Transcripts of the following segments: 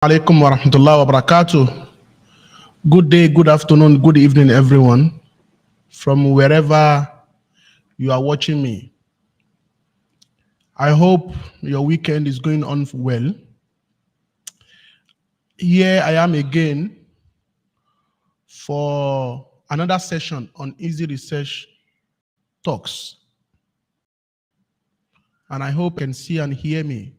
Alaikum wa rahmatullahi wa barakatuh. Good day, good afternoon, good evening, everyone, from wherever you are watching me. I hope your weekend is going on well. Here I am again for another session on Easy Research Talks. And I hope you can see and hear me.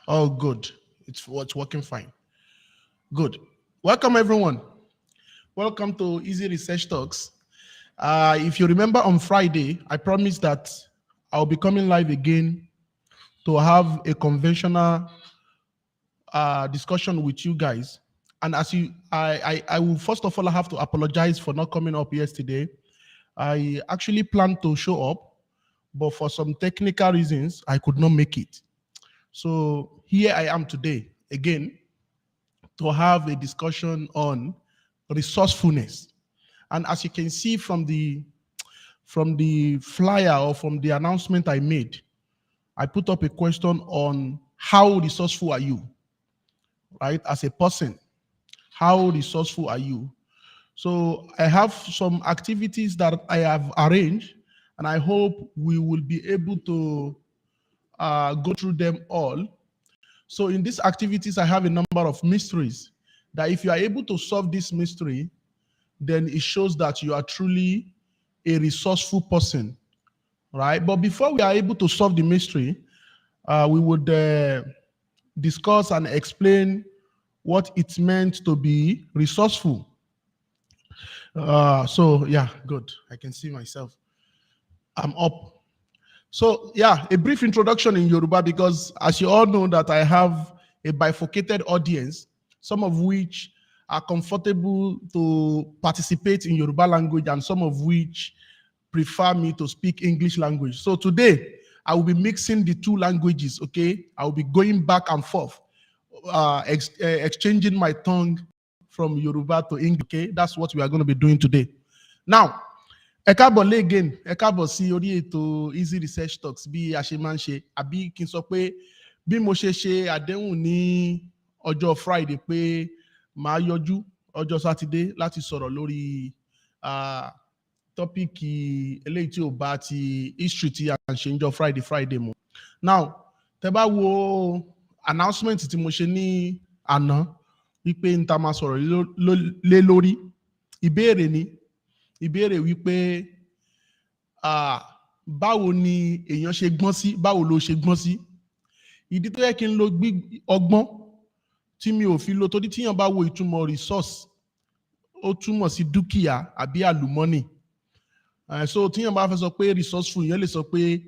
Oh, good. It's working fine. Good. Welcome, everyone. Welcome to Easy Research Talks. If you remember on Friday, I promised that I'll be coming live again to have a conventional discussion with you guys. And I will first of all have to apologize for not coming up yesterday. I actually planned to show up, but for some technical reasons, I could not make it. So here I am today again to have a discussion on resourcefulness. And as you can see from the flyer or from the announcement I made, I put up a question on how resourceful are you, right? As a person, how resourceful are you? So I have some activities that I have arranged, and I hope we will be able to go through them all. So in these activities, I have a number of mysteries that if you are able to solve this mystery, then it shows that you are truly a resourceful person, right? But before we are able to solve the mystery, we would discuss and explain what it meant to be resourceful. So yeah, good. I can see myself. I'm up. So yeah, a brief introduction in Yoruba, because as you all know that I have a bifurcated audience, some of which are comfortable to participate in Yoruba language and some of which prefer me to speak English language. So today, I will be mixing the two languages, okay? I will be going back and forth, exchanging my tongue from Yoruba to English, okay? That's what we are going to be doing today. Now, ẹ káàbọ̀ lé again, ẹ káàbọ̀ sí orí ètò Easy Research Talks bí a ṣe máa ń ṣe, àbí kí n sọ pé bí mo ṣe ṣe àdéhùn ní ọjọ́ Friday pé màá yọjú ọjọ́ Saturday láti sọ̀rọ̀ lórí tọ́píìkì eléyìí tí ò bá ti history tí a ń ṣe níjọ́ Friday mu. Now, tẹ́ bá wo announcement tí mo ṣe ní àná wípé n ta máa sọ̀rọ̀ lé lórí, ìbéèrè wípé báwo ni èèyàn ṣe gbọ́n sí, báwo ló ṣe gbọ́n sí. Ìdí tó yẹ kí n lo ọgbọ́n tí mi ò fi lo, torí tíyàn bá wo ìtumọ̀ resource, ó túmọ̀ sí dúkìá àbí àlùmọ́nì. So tíyàn bá fẹ́ sọ pé resourceful, yẹn lè sọ pé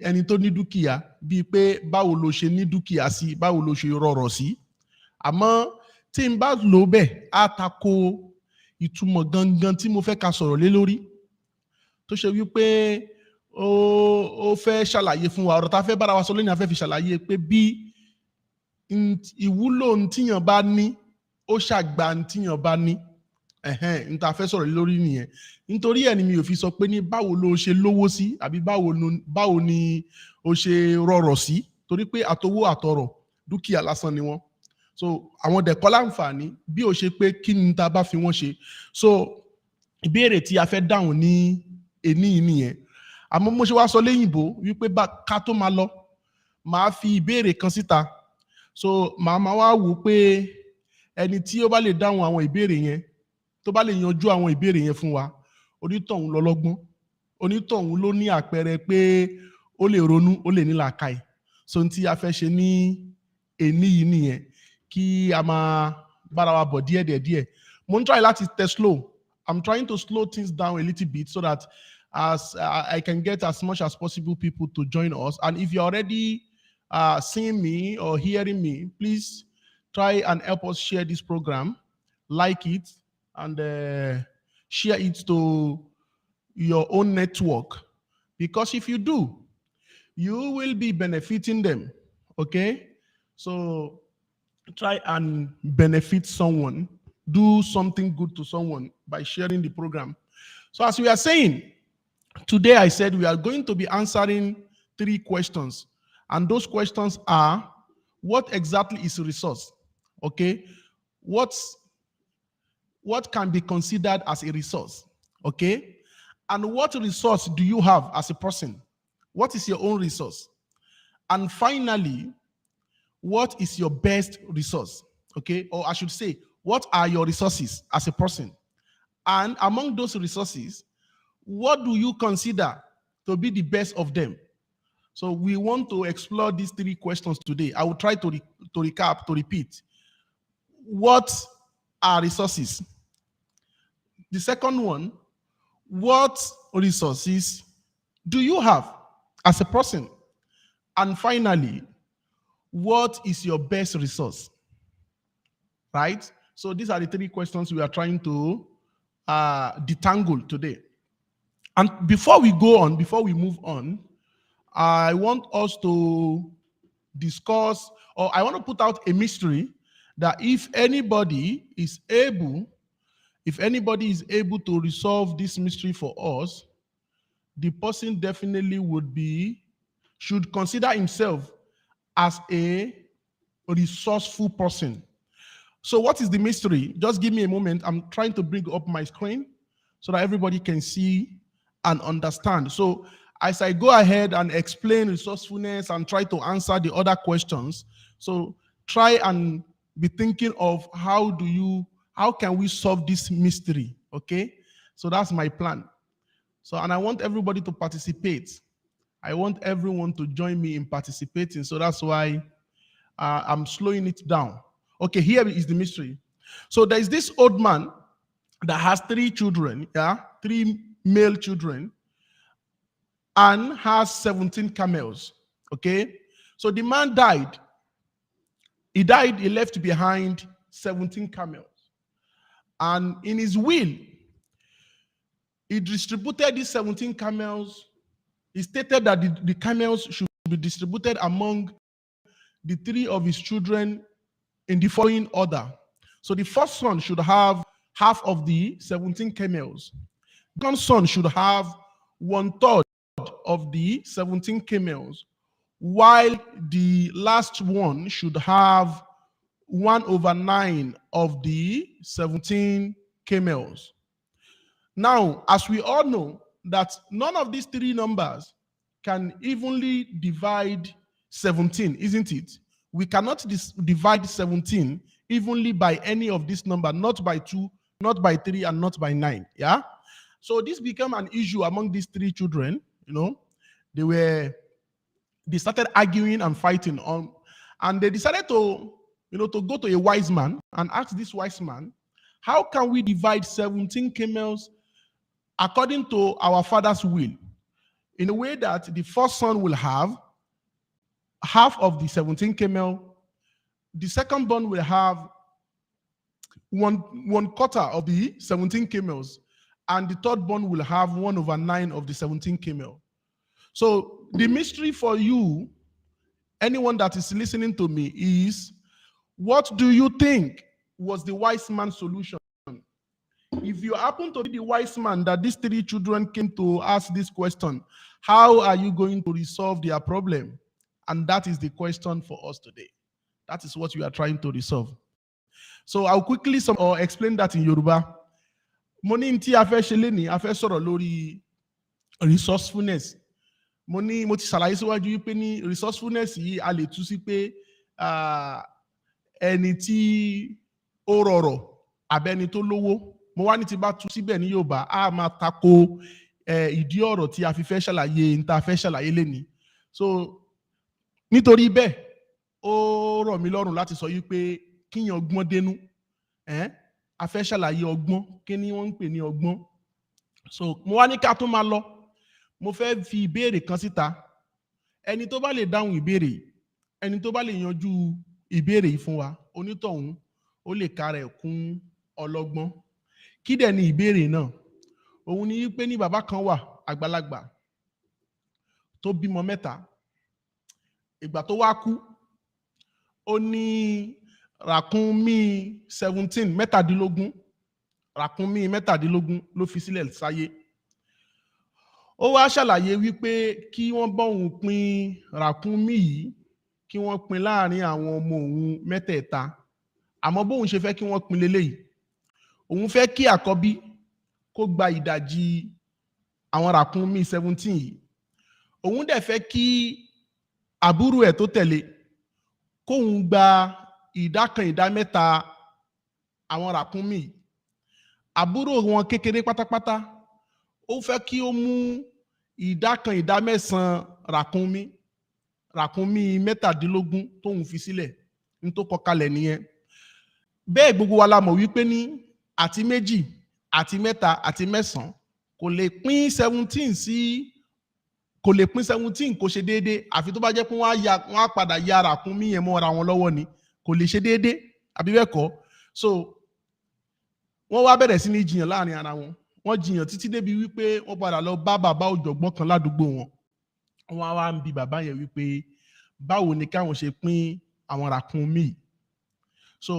ẹni tó ní dúkìá, bíi pé báwo ló ṣe ní dúkìá sí, báwo ló ṣe rọrọ̀ sí. Àmọ́ tí n bá lò bẹ́ẹ̀, á tako ìtumọ̀ gangan tí mo fẹ́ ká sọ̀rọ̀ lé lórí, tó ṣe wípé ó fẹ́ ṣàlàyé fún wa, ọ̀rọ̀ tá fẹ́ bára wa sọ lónìí, a fẹ́ fi ṣàlàyé pé bí ìwúlò tíyàn bá ní ó ṣàgbà tíyàn bá ní, n ta fẹ́ sọ̀rọ̀ lé lórí nìyẹn. Nítorí ẹ̀ ni mi ò fi sọ pé ní báwo ló ṣe lówó sí àbí báwo ni ó ṣe rọrọ̀ sí, torí pé àtowó àtọrọ̀ dúkìá lásán ni wọ́n. So àwọn dẹ̀kọ́ láǹfààní bí ó ṣe pé kí ni ta bá fi wọ́n ṣe. So ìbéèrè tí a fẹ́ dáhùn ní èní yìí nìyẹn. Àmọ́ mo ṣe wá sọ léyìnbó wípé ká tó máa lọ, màá fi ìbéèrè kan síta. So màá wá wò pé ẹni tí ó bá lè dáhùn àwọn ìbéèrè yẹn, tó bá lè yanjú àwọn ìbéèrè yẹn fún wa, onítọ̀hún lọ́lọ́gbọ́n, onítọ̀hún ló ní àpẹẹrẹ pé ó lè ronú, ó lè ní làákàyè. So ohun tí a fẹ́ ṣe ní èní yìí nìyẹn, kí a máa bára wa bọ̀ díẹ̀. Mo ń try láti tẹ slow. I'm trying to slow things down a little bit so that as I can get as much as possible people to join us. And if you're already seeing me or hearing me, please try and help us share this program, like it, and share it to your own network. Because if you do, you will be benefiting them, okay? So try and benefit someone do something good to someone by sharing the program. So as we are saying, today I said we are going to be answering 3 questions. And those questions are, what exactly is a resource? Okay. What can be considered as a resource? Okay. And what resource do you have as a person? What is your own resource? And finally, what is your best resource? Okay. Or I should say, what are your resources as a person? And among those resources, what do you consider to be the best of them? So we want to explore these 3 questions today. I will try to recap, to repeat. What are resources? The second one, what resources do you have as a person? And finally, what is your best resource? Right? So these are the 3 questions we are trying to detangle today. And before we move on, I want us to discuss, or I want to put out a mystery that if anybody is able to resolve this mystery for us, the person definitely should consider himself as a resourceful person. So what is the mystery? Just give me a moment. I'm trying to bring up my screen so that everybody can see and understand. So as I go ahead and explain resourcefulness and try to answer the other questions, so try and be thinking of how can we solve this mystery, okay? So that's my plan. So, and I want everybody to participate. I want everyone to join me in participating. So that's why I'm slowing it down. Okay, here is the mystery. So there's this old man that has 3 children, 3 male children, and has 17 camels. Okay, so the man died. He left behind 17 camels. And in his will, he distributed these 17 camels. He stated that the camels should be distributed among the 3 of his children in the following order. So the first son should have half of the 17 camels. The second son should have 1/3 of the 17 camels, while the last one should have 1/9 of the 17 camels. Now, as we all know, that none of these 3 numbers can evenly divide 17, isn't it? We cannot divide 17 evenly by any of this number, not by 2, not by 3, and not by 9. Yeah. So this became an issue among these 3 children. They started arguing and fighting on, and they decided to go to a wise man and ask this wise man, how can we divide 17 camels according to our father's will, in a way that the first son will have half of the 17 camel, the second born will have 1/4 of the 17 camels, and the third born will have 1/9 of the 17 camel. So the mystery for you, anyone that is listening to me, is, what do you think was the wise man's solution? If you happen to be the wise man that these 3 children came to ask this question, how are you going to resolve their problem? And that is the question for us today. That is what we are trying to resolve. So I'll quickly explain that in Yoruba. Money in a fẹ́ ṣe lénìí, a fẹ́ sọ̀rọ̀ lórí resourcefulness. Mo ti ṣàlàyé síwájú wípé ní resourcefulness yìí a lè tú sí pé ẹni tí ó rọrọ̀ àbẹ́ni tó lówó. Mo wá ní ti bá tú síbẹ̀ ní Yorùbá, a máa tako ìdí ọ̀rọ̀ tí a fi fẹ́ ṣàlàyé ní ta fẹ́ ṣàlàyé lénìí. So nítorí bẹ́ẹ̀, ó rọ̀ mí lọ́rùn láti sọ wípé kíyàn ọgbọ́n dénú. A fẹ́ ṣàlàyé ọgbọ́n, kí ni wọ́n ń pè ní ọgbọ́n. So mo wá ní ká tó máa lọ, mo fẹ́ fi ìbéèrè kan síta. Ẹni tó bá lè dáhùn ìbéèrè, ẹni tó bá lè yanjú ìbéèrè yìí fún wa, onítọ̀hún ó lè kára ẹ̀ kún ọlọ́gbọ́n. Kí dẹ̀ ni ìbéèrè náà? Òun ni wípé ní bàbá kan wà, àgbàlagbà, tó bímọ 3. Ìgbà tó wá kú, ó ní ràkúnmí 17 mẹ́tàdínlógún ràkúnmí mẹ́tàdínlógún ló fi sílẹ̀ sáyé. Ó wá ṣàlàyé wípé kí wọ́n bá òun pín ràkúnmí yìí kí wọ́n pín láàrin àwọn ọmọ òun mẹ́tẹ̀ẹ̀ta. Àmọ́ bóun ṣe fẹ́ kí wọ́n pín leléyìí, òun fẹ́ kí àkọ́bí kó gba ìdajì àwọn ràkúnmí 17 yìí. Òun dẹ̀ fẹ́ kí àbúrò ẹ̀ tó tẹ̀lé kóun gba ìdá kan ìdá mẹ́ta àwọn ràkúnmí yìí. Àbúrò wọn kékeré pátápátá ó fẹ́ kí ó mú ìdá kan ìdá mẹ́sàn-án ràkúnmí mẹ́tàdínlógún tóun fi sílẹ̀ ní tó kọ kalẹ̀ nìyẹn. Bẹ́ẹ̀ gbogbo wa la mọ̀ wípé ní àti méjì àti mẹ́ta àti mẹ́sàn-án kò lè pín 17 kó ṣe déédéé àfi tó bá jẹ́ pé wọ́n á padà ya ràkúnmí yẹn mọ́ra wọn lọ́wọ́ ni, kò lè ṣe déédéé àbí bẹ́ẹ̀ kọ́. So wọ́n wá bẹ̀rẹ̀ sí ní jiyàn láàrin ara wọn. Wọ́n jiyàn títí débi wípé wọ́n padà lọ bá bàbá ọ̀jọ̀gbọ́n kan ládùúgbò wọn. Wọ́n wá ń bi bàbá yẹn wípé báwo ni káwọn ṣe pín àwọn ràkúnmí yìí. So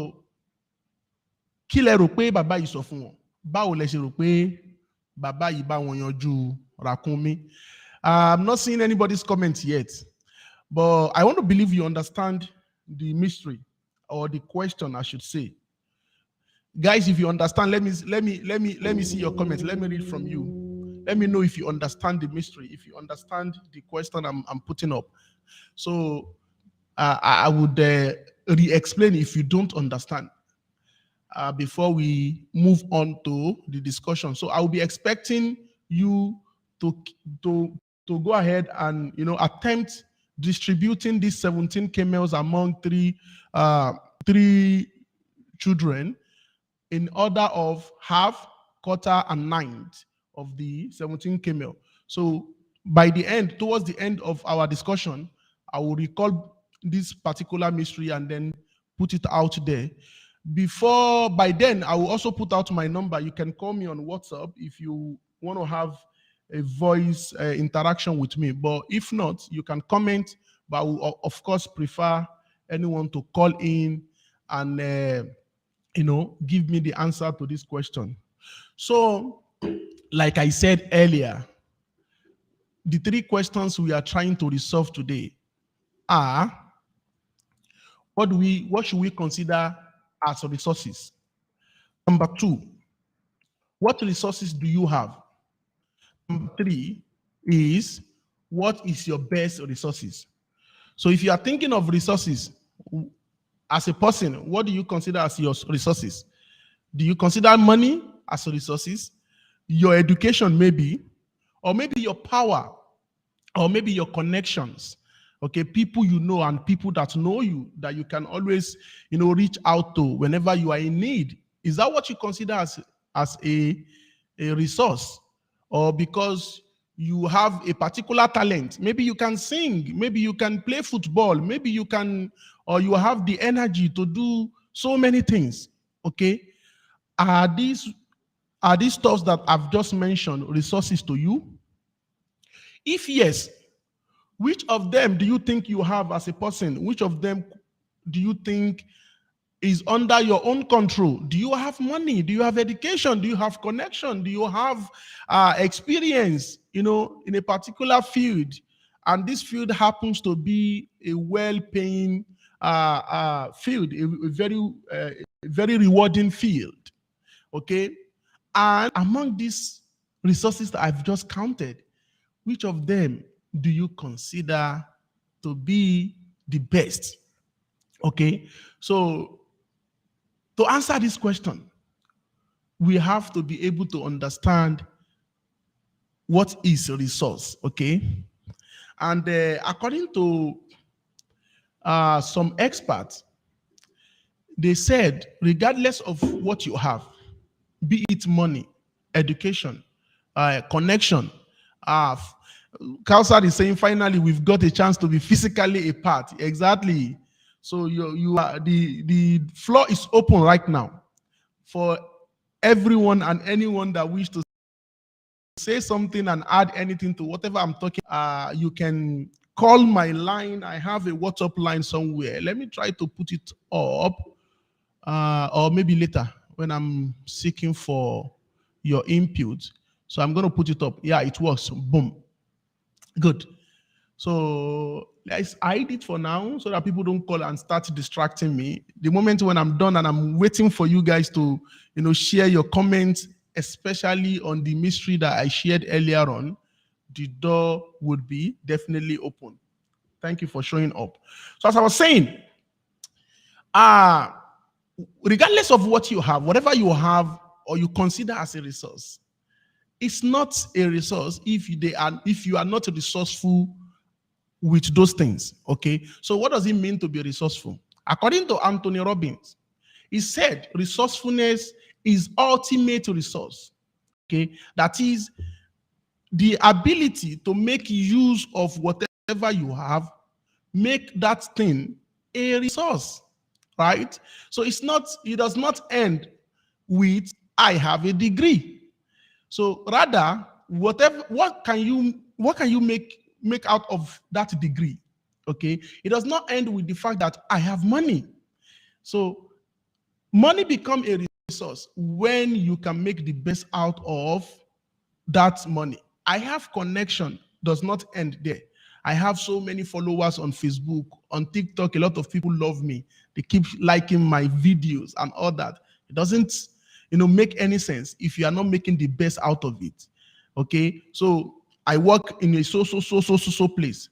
kí lẹ rò pé bàbá yìí sọ fún wọn? Báwo lẹ ṣe rò pé bàbá yìí bá wọn yanjú ràkúnmí? I'm not seeing anybody's comment yet, but I want to believe you understand the mystery or the question, I should say. Guys, if you understand, let me see your comments. Let me read from you. Let me know if you understand the mystery, if you understand the question I'm putting up. So I would re-explain if you don't understand before we move on to the discussion. So I will be expecting you to go ahead and attempt distributing these 17 camels among three children in order of half, quarter, and ninth of the 17 camel. So by the end, towards the end of our discussion, I will recall this particular mystery and then put it out there. By then, I will also put out my number. You can call me on WhatsApp if you want to have a voice interaction with me. But if not, you can comment. But I will, of course, prefer anyone to call in and give me the answer to this question. So, like I said earlier, the 3 questions we are trying to resolve today are: what should we consider as resources? Number 2, what resources do you have? Number 3 is, what is your best resources? So if you are thinking of resources as a person, what do you consider as your resources? Do you consider money as resources? Your education maybe, or maybe your power, or maybe your connections. Okay, people you know and people that know you, that you can always, reach out to whenever you are in need. Is that what you consider as a resource? Or because you have a particular talent, maybe you can sing, maybe you can play football, maybe you can, or you have the energy to do so many things. Okay, are these stuff that I've just mentioned resources to you? If yes, which of them do you think you have as a person? Which of them do you think is under your own control? Do you have money? Do you have education? Do you have connection? Do you have experience, in a particular field? And this field happens to be a well-paying field, a very rewarding field. Okay? And among these resources that I've just counted, which of them do you consider to be the best? Okay, so to answer this question, we have to be able to understand what is a resource. Okay, and according to some experts, they said regardless of what you have, be it money, education, connection, Kausar is saying finally we've got a chance to be physically apart. Exactly. So you are the floor is open right now for everyone and anyone that wish to say something and add anything to whatever I'm talking. You can call my line. I have a WhatsApp line somewhere. Let me try to put it up or maybe later when I'm seeking for your input. So I'm going to put it up. Yeah, it works. Boom. Good. So let's hide it for now so that people don't call and start distracting me. The moment when I'm done and I'm waiting for you guys to, share your comments, especially on the mystery that I shared earlier on, the door would be definitely open. Thank you for showing up. So as I was saying, regardless of what you have, whatever you have or you consider as a resource, it's not a resource if you are not resourceful with those things. Okay. So what does it mean to be resourceful? According to Anthony Robbins, he said resourcefulness is ultimate resource. Okay. That is the ability to make use of whatever you have, make that thing a resource, right? So it does not end with I have a degree. So rather, what can you make out of that degree? Okay, it does not end with the fact that I have money. So money becomes a resource when you can make the best out of that money. I have connection does not end there. I have so many followers on Facebook, on TikTok. A lot of people love me. They keep liking my videos and all that. It doesn't, make any sense if you are not making the best out of it. Okay, so I work in a so place.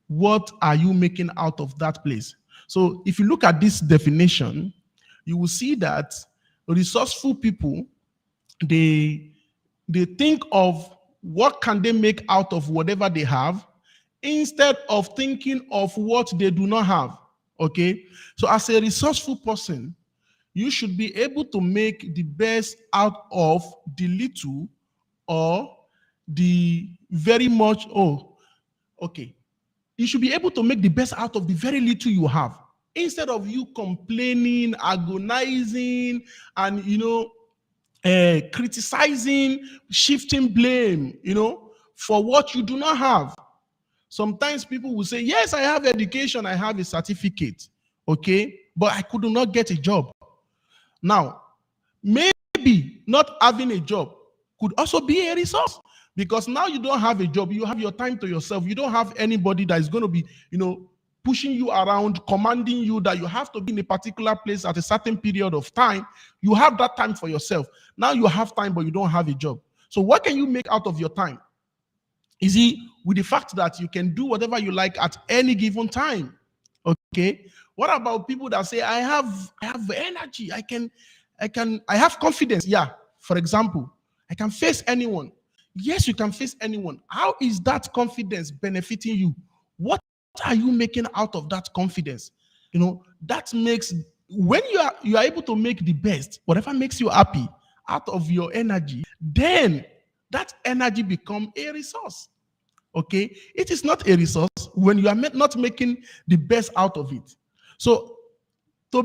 What are you making out of that place? So if you look at this definition, you will see that resourceful people, they think of what can they make out of whatever they have instead of thinking of what they do not have. Okay, so as a resourceful person, you should be able to make the best out of the little or the very much. You should be able to make the best out of the very little you have instead of you complaining, agonizing, and criticizing, shifting blame, for what you do not have. Sometimes people will say, yes, I have education, I have a certificate, okay, but I could not get a job. Now, maybe not having a job could also be a resource, because now you don't have a job, you have your time to yourself. You don't have anybody that is going to be, pushing you around, commanding you that you have to be in a particular place at a certain period of time. You have that time for yourself. Now you have time, but you don't have a job. So what can you make out of your time? Is it with the fact that you can do whatever you like at any given time? Okay. What about people that say, I have energy, I have confidence. Yeah. For example, I can face anyone. Yes, you can face anyone. How is that confidence benefiting you? What are you making out of that confidence? That makes, when you are able to make the best, whatever makes you happy out of your energy, then that energy becomes a resource. Okay, it is not a resource when you are not making the best out of it. So to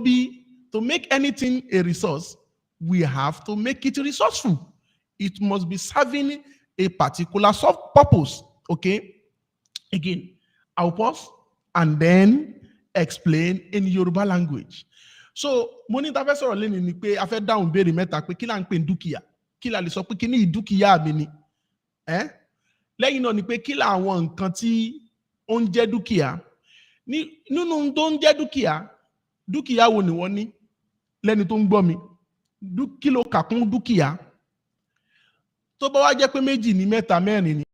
make anything a resource, we have to make it resourceful. It must be serving a particular purpose. Okay, again, I'll pause and then explain in Yoruba language. So mo ní ta fẹ́ sọ̀rọ̀ lẹ́nu ni pé a fẹ́ dáhùn béèrè mẹ́ta pé kí là ń pè ní dúkìá, kí la lè sọ pé kí ní ìdúkìá mi ni, lẹ́yìn náà ni pé kí làwọn nǹkan tí ó ń jẹ́ dúkìá, nínú tó ń jẹ́ dúkìá wo ni wọ́n ní lẹ́ni tó ń gbọ́ mi, kí ló kà kún dúkìá? Tó bá wá jẹ́ pé méjì ní mẹ́ta mẹ́rin ni,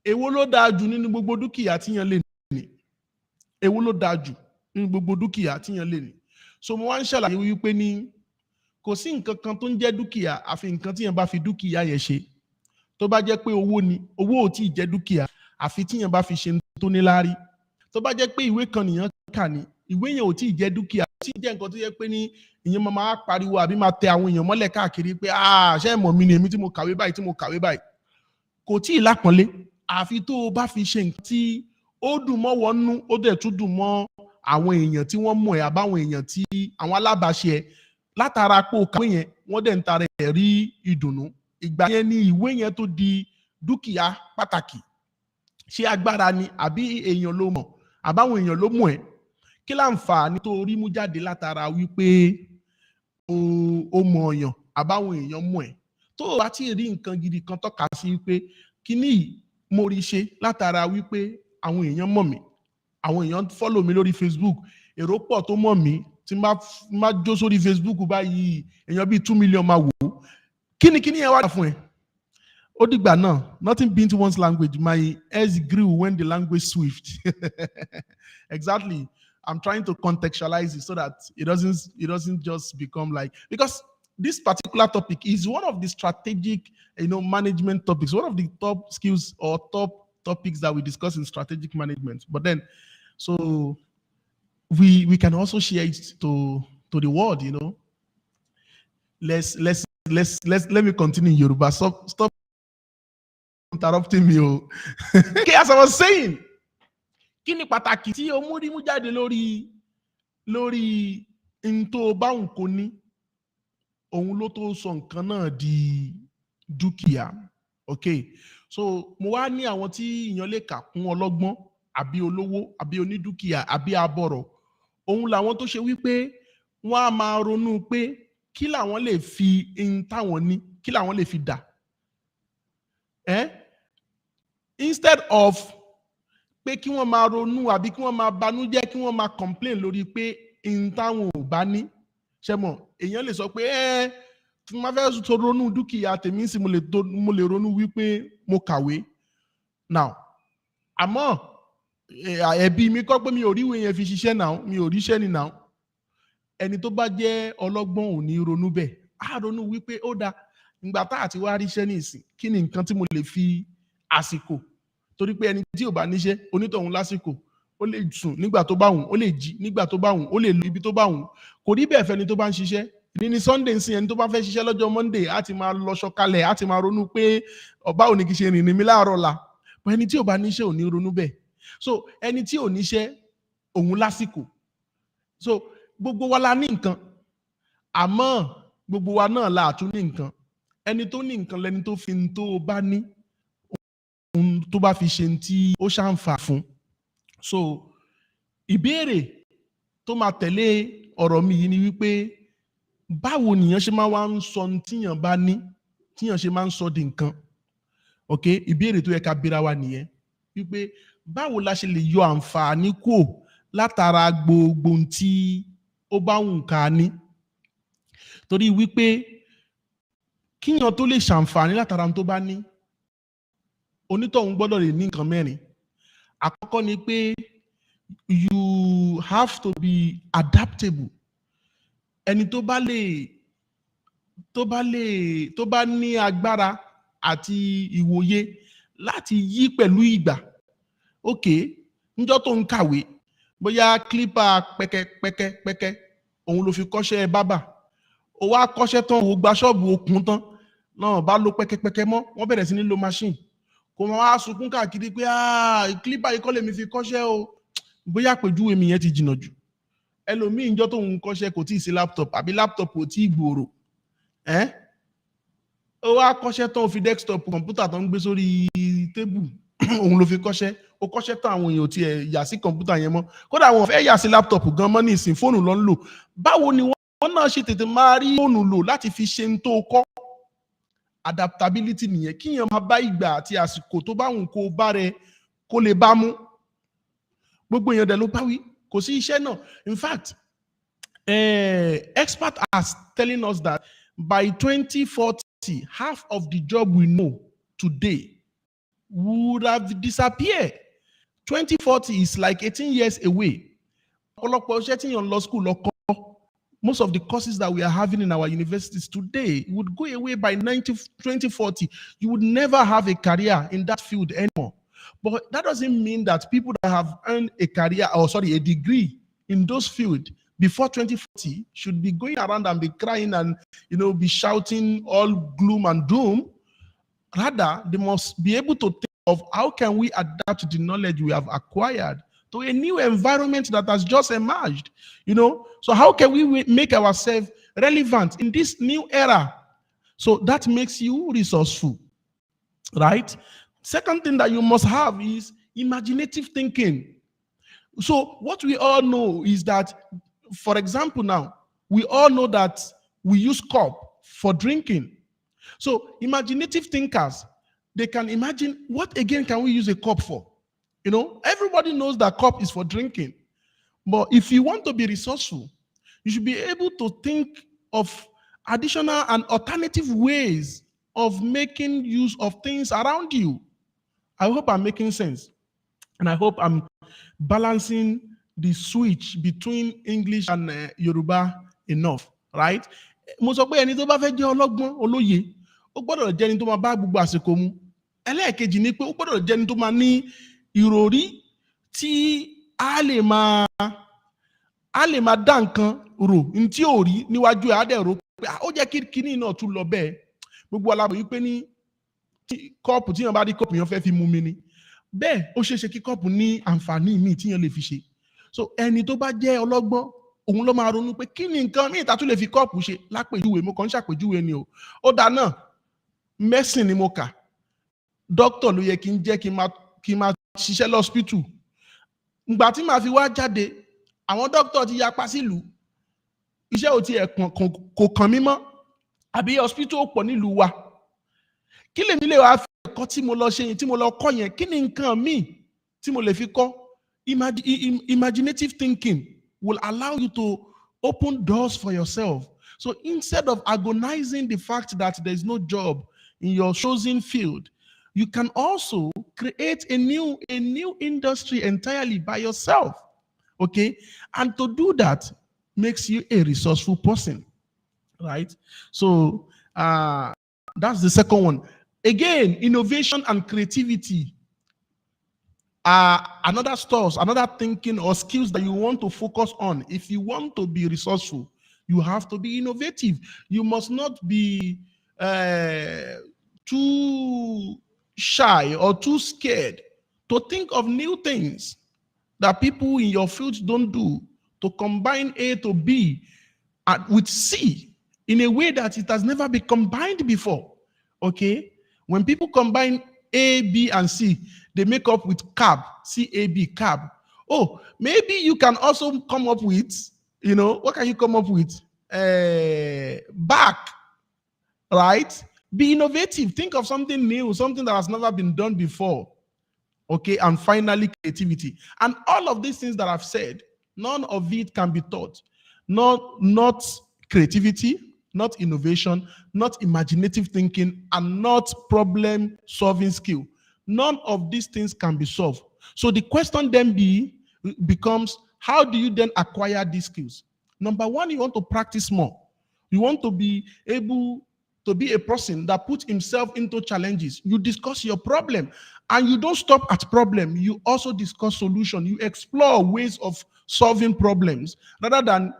èwo ló dáa jù nínú gbogbo dúkìá tíyan lè ní? Èwo ló dáa jù nínú gbogbo dúkìá tíyan lè ní? So mo wá ń ṣàlàyé wípé ní kò sí nǹkan kan tó ń jẹ́ dúkìá àfi nǹkan tíyan bá fi dúkìá yẹn ṣe. Tó bá jẹ́ pé owó ni, owó ò tí ì jẹ́ dúkìá àfi tíyan bá fi ṣe tó níláárí. Tó bá jẹ́ pé ìwé kan nìyẹn kà ní, ìwé yẹn ò tí ì jẹ́ dúkìá, ó tí ì jẹ́ nǹkan tó yẹ pé ní ìyẹn máa pariwo àbí máa tẹ àwọn èèyàn mọ́lẹ̀ káàkiri pé ṣé mọ̀ mí ni èmi tí mo kàwé báyìí, kò tí ì lápọ́nlé. Àfi tó o bá fi ṣe nǹkan tí ó dùn mọ́ wọn nú, ó dẹ̀ tún dùn mọ́ àwọn èèyàn tí wọ́n mọ̀ ẹ́ àbáwọn èèyàn tí àwọn alábàáṣe ẹ̀, látara pé o kàwé yẹn wọ́n dẹ̀ ń tara ẹ̀ rí ìdùnnú. Ìgbà yẹn ni ìwé yẹn tó di dúkìá pàtàkì. Ṣé agbára ni àbí èèyàn ló mọ̀ àbáwọn èèyàn ló mọ̀ ẹ́? Kí láǹfààní tó rí mú jáde látara wípé ó mọ ọ̀yàn àbáwọn èèyàn mọ̀ ẹ́ tó o bá ti rí nǹkan gidi kan tọ́ka sí wípé kíní yìí mo rí ṣe látara wípé àwọn èèyàn mọ̀ mí, àwọn èèyàn follow mi lórí Facebook, èrò pọ̀ tó mọ̀ mí, tí má jó sórí Facebook báyìí èèyàn bíi 2 million máa wò ó, kíni yẹn wà fún ẹ. Ó dìgbà náà, nothing beats one's language. My ears grew when the language swift. Exactly. I'm trying to contextualize it so that it doesn't just become like, because this particular topic is one of the strategic, management topics, one of the top skills or top topics that we discuss in strategic management. But then, so we can also share it to the world, Let me continue in Yoruba. Stop interrupting me. Okay, as I was saying, kí ni pàtàkì tí o mú jáde lórí ntó bá ń kó ní òun ló tó sọ nǹkan náà di dúkìá. Okay, so mo wá ní àwọn tí èèyàn lè kà kún ọlọ́gbọ́n àbí olówó àbí onídúkìá àbí abọ̀rọ̀, òun làwọn tó ṣe wípé wọ́n á máa ronú pé kí làwọn lè fi táwọn ní, kí làwọn lè fi dà. Instead of pé kí wọ́n máa ronú àbí kí wọ́n máa banújẹ́, kí wọ́n máa complain lórí pé táwọn ò bá ní. Ṣé mọ̀, èèyàn lè sọ pé tí wọ́n fẹ́ tó ronú dúkìá tèmi sí mo lè ronú wípé mo kàwé. Now, àmọ́ ẹ̀bi mi kọ́ pé mi ò rí ìwé yẹn fi ṣiṣẹ́ náà, mi ò ríṣẹ́ ni náà. Ẹni tó bá jẹ́ ọlọ́gbọ́n ò ní ronú bẹ́ẹ̀, á ronú wípé ó dáa, ìgbà tá àti wá ríṣẹ́ ní ìsìn, kí ni nǹkan tí mo lè fi àsìkò, torí pé ẹni tí ò bá níṣẹ́ onítọ̀hún lásìkò, ó lè sùn nígbà tó bá wùn, ó lè jí nígbà tó bá wùn, ó lè lọ ibi tó bá wùn. Kò rí bẹ́ẹ̀ fẹ́ni tó bá ń ṣiṣẹ́. Ní Sunday nsìn, ẹni tó bá fẹ́ ṣiṣẹ́ lọ́jọ́ Monday á ti máa lọ ṣọ̀kalẹ̀, á ti máa ronú pé ọba ò ní kí ṣe rìnrìn mi láàárọ̀ la. Ẹni tí ò bá níṣẹ́ ò ní ronú bẹ́ẹ̀. So ẹni tí ò níṣẹ́ òun lásìkò. So gbogbo wa la ní nǹkan, àmọ́ gbogbo wa náà la tún ní nǹkan. Ẹni tó ní nǹkan lẹni tó fi ń tó bá ní, ohun tó bá fi ṣe tí ó ṣàǹfà fún. So ìbéèrè tó máa tẹ̀lé ọ̀rọ̀ mi yìí ni wípé báwo nìyàn ṣe máa wá ń sọ tíyàn bá ní, tíyàn ṣe máa ń sọ di nǹkan. Okay, ìbéèrè tó yẹ ká bira wa nìyẹn wípé báwo la ṣe lè yọ àǹfààní kúrò látara gbogbo tí ó bá wùn ká ní. Torí wípé kíyàn tó lè ṣàǹfààní látara tó bá ní, onítọ̀hún gbọ́dọ̀ lè ní nǹkan mẹ́rin. Àkọ́kọ́ ni pé you have to be adaptable. Ẹni tó bá ní agbára àti ìwòye láti yí pẹ̀lú ìgbà. Okay, níjọ́ tó ń kàwé, bóyá clipper pẹ́kẹ́pẹ́kẹ́ òun ló fi kọ́ṣẹ́ bábà. Ó wá kọ́ṣẹ́ tán, ó gba ṣọ́ọ̀bù okùn tán, náà bá lo pẹ́kẹ́pẹ́kẹ́ mọ́, wọ́n bẹ̀rẹ̀ sí ní lo machine. Kò máa wá sunkún káàkiri pé clipper yìí kọ́ lèmi fi kọ́ṣẹ́ o. Bóyá àpèjúwe mi yẹn ti jìnnà jù. Ẹlòmíì níjọ́ tó ń kọ́ṣẹ́ kò tí ì sí laptop àbí laptop kò tí ì gbòòrò. Ó wá kọ́ṣẹ́ tán, ó fi desktop kọ̀ǹpútà tó ń gbé sórí tébù òun ló fi kọ́ṣẹ́. Ó kọ́ṣẹ́ tán, àwọn èèyàn tí ẹ̀ yà sí kọ̀ǹpútà yẹn mọ́. Kódà àwọn fẹ́ yà sí laptop gan mọ́ ní ìsìn, fóònù ló ń lò. Báwo ni wọ́n náà ṣe tètè máa rí fóònù lò láti fi ṣe ń tó kọ́? Adaptability nìyẹn, kíyàn máa bá ìgbà àti àsìkò tó bá wùn kó bá rẹ kó lè bá mú. Gbogbo èèyàn dẹ̀ ló bá wí, kò sí iṣẹ́ náà. In fact, experts are telling us that by 2040, half of the job we know today would have disappeared. 2040 is like 18 years away. Ọ̀pọ̀lọpọ̀ iṣẹ́ tí yàn lọ school lọ kọ́, most of the courses that we are having in our universities today would go away by 2040. You would never have a career in that field anymore. But that doesn't mean that people that have earned a degree in those fields before 2040 should be going around and be crying and be shouting all gloom and doom. Rather, they must be able to think of how can we adapt to the knowledge we have acquired to a new environment that has just emerged. So how can we make ourselves relevant in this new era? So that makes you resourceful, right? Second thing that you must have is imaginative thinking. So what we all know is that, for example now, we all know that we use cup for drinking. So imaginative thinkers, they can imagine, what again can we use a cup for? Everybody knows that cup is for drinking. But if you want to be resourceful, you should be able to think of additional and alternative ways of making use of things around you. I hope I'm making sense. And I hope I'm balancing the switch between English and Yoruba enough, right? Mo sọ pé ẹni tó bá fẹ́ jẹ́ ọlọ́gbọ́n olóye, ó gbọ́dọ̀ jẹ́ ẹni tó máa bá gbogbo àsìkò mu. Ẹlẹ́ẹ̀kejì ni pé ó gbọ́dọ̀ jẹ́ ẹni tó máa ní ìròrí tí a lè máa dá nǹkan rò ní tí ò rí níwájú ẹ̀ á dẹ̀ rò pé ó jẹ́ kí kíní náà tún lọ bẹ́ẹ̀. Gbogbo alábò yìí pé ní kọ́ọ̀pù tí yàn bá rí kọ́ọ̀pù yàn fẹ́ fi mu mi ni. Bẹ́ẹ̀ ó ṣeé ṣe kí kọ́ọ̀pù ní àǹfààní míì tí yàn lè fi ṣe. So ẹni tó bá jẹ́ ọlọ́gbọ́n, òun ló máa ronú pé kí ni nǹkan míì tá tún lè fi kọ́ọ̀pù ṣe. Lápèjúwe, mo kàn ń ṣàpèjúwe ni o. Ó dáa náà, medicine ni mo kà. Dókítà ló yẹ kí n jẹ́ kí n máa ṣiṣẹ́ lọ́spítù. Ìgbà tí màá fi wá jáde, àwọn dókítà ti yapa sílùú. Iṣẹ́ ò tiẹ̀ kò kàn mí mọ́. Àbí hospital ò pọ̀ nílùú wa. Kí lèmi lè wá fi ẹ̀kọ́ tí mo lọ ṣe yẹn, tí mo lọ kọ́ yẹn, kí ni nǹkan míì tí mo lè fi kọ́? Imaginative thinking will allow you to open doors for yourself. So instead of agonizing the fact that there is no job in your chosen field, you can also create a new industry entirely by yourself. Okay? And to do that makes you a resourceful person. Right? So that's the second one. Again, innovation and creativity are another thinking or skills that you want to focus on. If you want to be resourceful, you have to be innovative. You must not be too shy or too scared to think of new things that people in your field don't do, to combine A to B with C in a way that it has never been combined before. Okay? When people combine A, B, and C, they make up with cab, C-A-B, cab. Oh, maybe you can also come up with, what can you come up with? Back, right? Be innovative. Think of something new, something that has never been done before. Okay, and finally, creativity. And all of these things that I've said, none of it can be taught. Not creativity, not innovation, not imaginative thinking, and not problem-solving skill. None of these things can be solved. So the question then becomes, how do you then acquire these skills? Number one, you want to practice more. You want to be able to be a person that puts himself into challenges. You discuss your problem, and you don't stop at problem. You also discuss solution. You explore ways of solving problems rather than,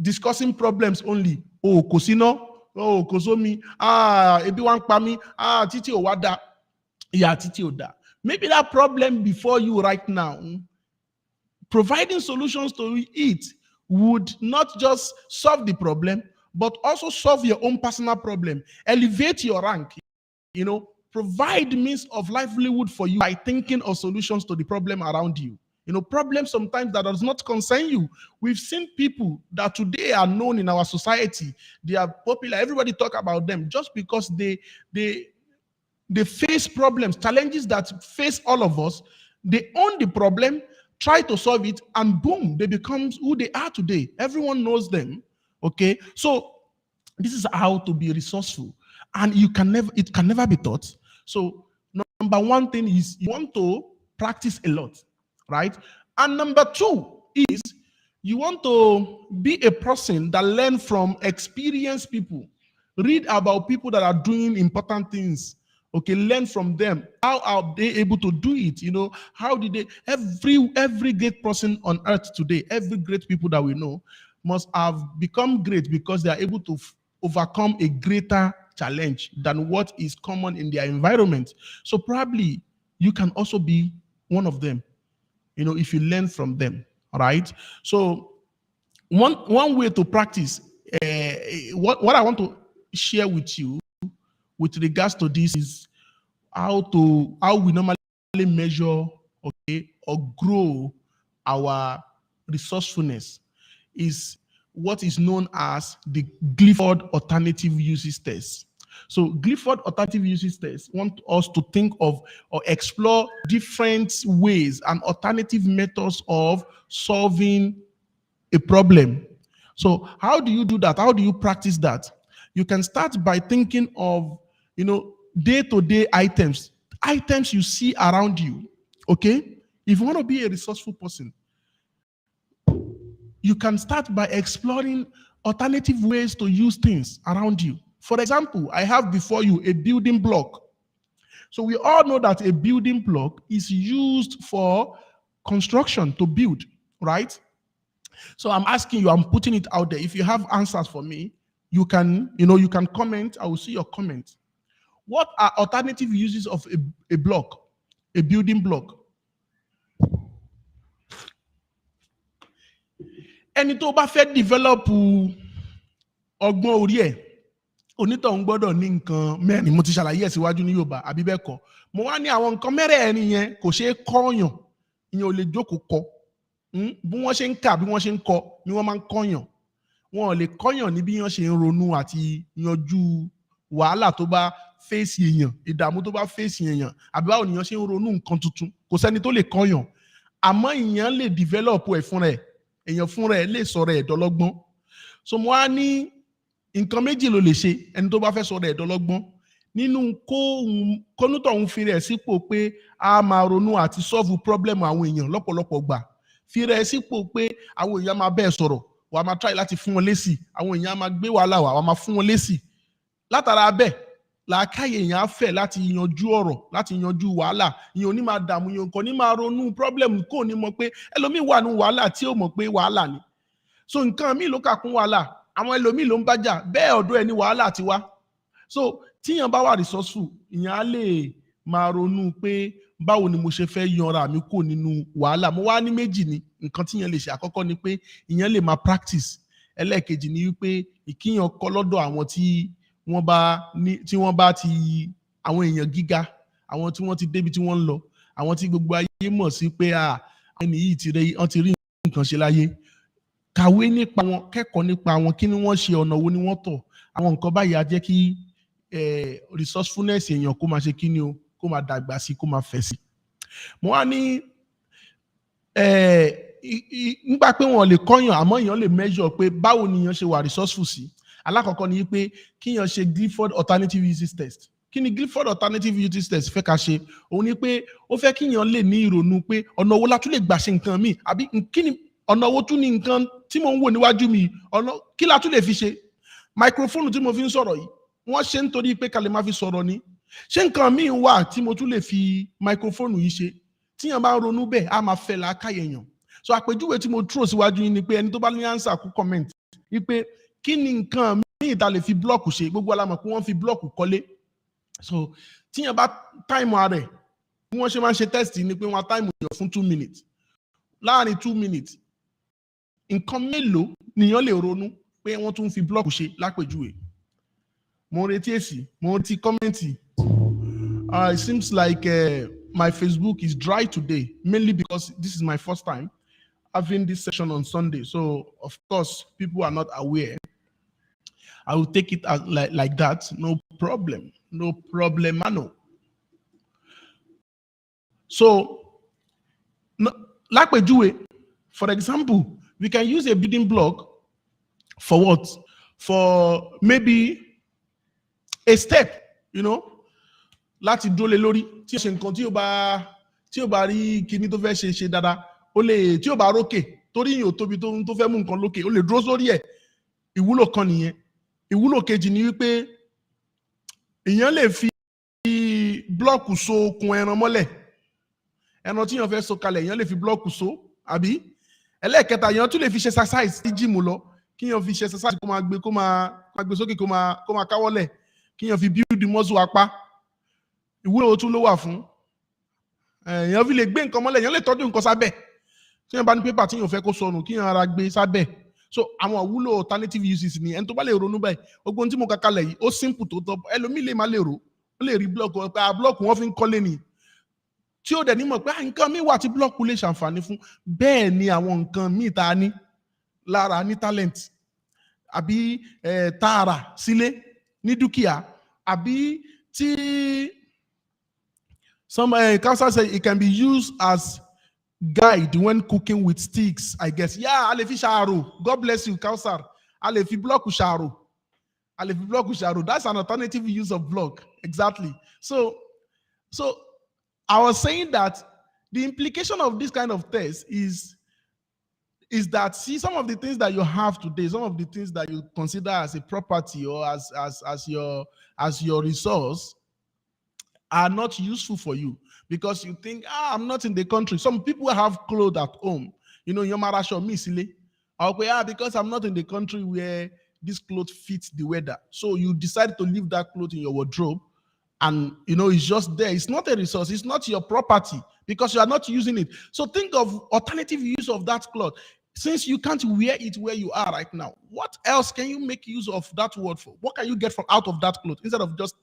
discussing problems only. Oh, kosino, oh, kosomi, ebi wan pa mi, titi o wada, yeah, titi o da. Maybe that problem before you right now, providing solutions to it would not just solve the problem, but also solve your own personal problem, elevate your rank, provide means of livelihood for you by thinking of solutions to the problem around you. Problems sometimes that does not concern you. We've seen people that today are known in our society. They are popular. Everybody talk about them just because they face problems, challenges that face all of us. They own the problem, try to solve it, and boom, they become who they are today. Everyone knows them. Okay, so this is how to be resourceful, and it can never be taught. So number one thing is you want to practice a lot, right? And number two is you want to be a person that learn from experienced people. Read about people that are doing important things. Okay, learn from them. How are they able to do it? How did they? Every great person on earth today, every great people that we know must have become great because they are able to overcome a greater challenge than what is common in their environment. So probably you can also be one of them, if you learn from them. All right. So one way to practice, what I want to share with you with regards to this is how we normally measure, okay, or grow our resourcefulness is what is known as the Clifford Alternative Uses Test. So Clifford Alternative Uses Test want us to think of or explore different ways and alternative methods of solving a problem. So how do you do that? How do you practice that? You can start by thinking of, day-to-day items you see around you. Okay? If you want to be a resourceful person, you can start by exploring alternative ways to use things around you. For example, I have before you a building block. So we all know that a building block is used for construction, to build, right? So I'm asking you, I'm putting it out there. If you have answers for me, you can comment. I will see your comment. What are alternative uses of a block, a building block? Ẹni tó bá fẹ́ develop ọgbọ́n orí ẹ̀, onítọ̀hún gbọ́dọ̀ ní nǹkan mẹ́rin. Mo ti ṣàlàyé ẹ̀ síwájú ní Yorùbá, àbí bẹ́ẹ̀ kọ́. Mo wá ní àwọn nǹkan mẹ́rẹ̀ẹ̀rin yẹn kò ṣeé kọ́yàn, ìyẹn ò lè jókòó kọ́. Bí wọ́n ṣe ń kà, bí wọ́n ṣe ń kọ ni wọ́n máa ń kọ́yàn. Wọn ò lè kọ́yàn ní bí wọ́n ṣe ń ronú àti yanjú wàhálà tó bá fèsì èèyàn, ìdààmú tó bá fèsì èèyàn, àbí báwo nìyẹn ṣe ń ronú nǹkan tuntun. Kò sẹ́ni tó lè kọ́yàn. Àmọ́ ìyẹn lè develop ẹ̀ fúnra ẹ̀. Èèyàn fúnra ẹ̀ lè sọ̀rọ̀ ẹ̀ dọ́lọ́gbọ́n. So mo wá ní nǹkan méjì ló lè ṣe ẹni tó bá fẹ́ sọ̀rọ̀ ẹ̀ dọ́lọ́gbọ́n. Nínú kónútọ̀hún fi rẹ̀ sípò pé a máa ronú àti solve problem àwọn èèyàn lọ́pọ̀lọpọ̀ gbà. Fi rẹ̀ sípò pé àwọn èèyàn máa bẹ́ẹ̀ sọ̀rọ̀, wàá máa try láti fún wọn lésì, àwọn èèyàn máa gbé wàhálà wá, wàá máa fún wọn lésì. Látara bẹ́ẹ̀, làákàyè èèyàn á fẹ̀ láti yanjú ọ̀rọ̀, láti yanjú wàhálà. Ìyẹn ò ní máa dààmú, ìyẹn kò ní máa ronú problem kò ní mọ̀ pé ẹlòmíì wà nínú wàhálà tí ó mọ̀ pé wàhálà ni. So nǹkan míì ló kà kún wàhálà, àwọn ẹlòmíì ló ń bájà, bẹ́ẹ̀ ọ̀dọ̀ ẹ̀ ní wàhálà ti wá. So tíyàn bá wà resourceful, ìyẹn á lè máa ronú pé báwo ni mo ṣe fẹ́ yanra mi kò nínú wàhálà. Mo wá ní méjì ni nǹkan tíyàn lè ṣe. Àkọ́kọ́ ni pé ìyẹn lè máa practice. Ẹlẹ́ẹ̀kejì ni wípé ìkíyàn kọ́ lọ́dọ̀ àwọn tí wọ́n bá ti àwọn èèyàn gíga, àwọn tí wọ́n ti débi tí wọ́n ń lọ, àwọn tí gbogbo ayé mọ̀ sí pé ẹni yìí wọ́n ti rí nǹkan ṣe láyé. Kàwé nípa wọn, kẹ́kọ̀ọ́ nípa wọn, kí ni wọ́n ṣe, ọ̀nà wo ni wọ́n tọ̀. Àwọn nǹkan báyìí á jẹ́ kí resourcefulness èèyàn kó máa ṣe kí ni o, kó máa dàgbà sí, kó máa fẹ̀ sí. Mo wá ní nígbà pé wọn lè kọ́yàn, àmọ́ èèyàn lè measure pé báwo ni èèyàn ṣe wà resourceful sí. Alákọ̀ọ́kọ́ ni pé kíyàn ṣe Clifford Alternative Uses Test. Kí ni Clifford Alternative Uses Test fẹ́ ká ṣe? Òun ni pé ó fẹ́ kíyàn lè ní ìrònú pé ọ̀nà wo la tún lè gbà ṣe nǹkan míì, àbí kí ni ọ̀nà wo tún ní nǹkan tí mo ń wò níwájú mi, ọ̀nà kí la tún lè fi ṣe? Microphone tí mo fi ń sọ̀rọ̀ yìí, wọ́n ṣe nítorí pé ká lè máa fi sọ̀rọ̀ ni. Ṣé nǹkan míì wà tí mo tún lè fi microphone yìí ṣe? Tíyàn bá ń ronú bẹ́ẹ̀, á máa fẹ́ làákàyè èèyàn. So àpèjúwe tí mo throw síwájú yín ni pé ẹni tó bá ní answer kó comment wípé kí ni nǹkan míì tá lè fi block ṣe? Gbogbo alámọ̀ pé wọ́n fi block kọ́lé. So tíyàn bá time rẹ̀, bí wọ́n ṣe máa ń ṣe test ni pé wọ́n á time èèyàn fún 2 minutes. Láàárín 2 minutes, nǹkan mélòó nìyàn lè ronú pé wọ́n tún fi block ṣe lápèjúwe? Mo retí èsì, mo retí kọ́mẹ́ǹtì. It seems like my Facebook is dry today, mainly because this is my first time having this session on Sunday. So, of course, people are not aware. I will take it as like that. No problem. No problemano. So, lápèjúwe, for example, we can use a building block for what? For maybe a step, láti dúró lé lórí. Tí ó ṣe nǹkan tí ó bá rí kíní tó fẹ́ ṣe dáadáa, ó lè, tí ó bá rókè, torí yìí ò tóbi tó fẹ́ mú nǹkan lókè, ó lè dúró sórí ẹ̀. Ìwúlò kan nìyẹn. Ìwúlò kejì ni wípé èèyàn lè fi blọ́ọ̀kù so okùn ẹran mọ́lẹ̀. Ẹran tí èèyàn fẹ́ so kalẹ̀, èèyàn lè fi blọ́ọ̀kù so, àbí? Ẹlẹ́ẹ̀kẹta, èèyàn tún lè fi ṣe exercise sí gym lọ. Kí èèyàn fi ṣe exercise kó máa gbé sókè, kó máa káwọ́lẹ̀. Kí èèyàn fi build muscle apá. Ìwúlò tún ló wà fún. Èèyàn fi lè gbé nǹkan mọ́lẹ̀, èèyàn lè tọ́jú nǹkan sábẹ́. Tí èèyàn bá ní pépà tí èèyàn fẹ́ kó sọnù, kí èèyàn ara gbé sábẹ́. So àwọn ìwúlò alternative uses ni ẹni tó bá lè ronú báyìí. Gbogbo ohun tí mo kà kalẹ̀ yìí, ó simple tó tọ́. Ẹlòmíì lè má lè rò. Ó lè rí blọ́ọ̀kù, blọ́ọ̀kù wọ́n fi ń kọ́lé ni. Tí ó dẹ̀ ní mọ̀ pé nǹkan míì wà tí blọ́ọ̀kù lè ṣàǹfààní fún. Bẹ́ẹ̀ ni àwọn nǹkan míì tá a ní lára ní talent. àbí tààrà sílé ní dúkìá, àbí tí some Kausar say it can be used as guide when cooking with sticks, I guess. Yeah, Alefi Sharo. God bless you, Kausar. Alefi block Sharo. Alefi block Sharo. That's an alternative use of block. Exactly. So I was saying that the implication of this kind of test is that, see, some of the things that you have today, some of the things that you consider as a property or as your resource are not useful for you because you think, I'm not in the country. Some people have clothes at home. Yomarasho misile. Okay, because I'm not in the country where this clothes fits the weather. So you decide to leave that clothes in your wardrobe, and it's just there. It's not a resource. It's not your property because you are not using it. So think of alternative use of that cloth. Since you can't wear it where you are right now, what else can you make use of that word for? What can you get from out of that cloth instead of just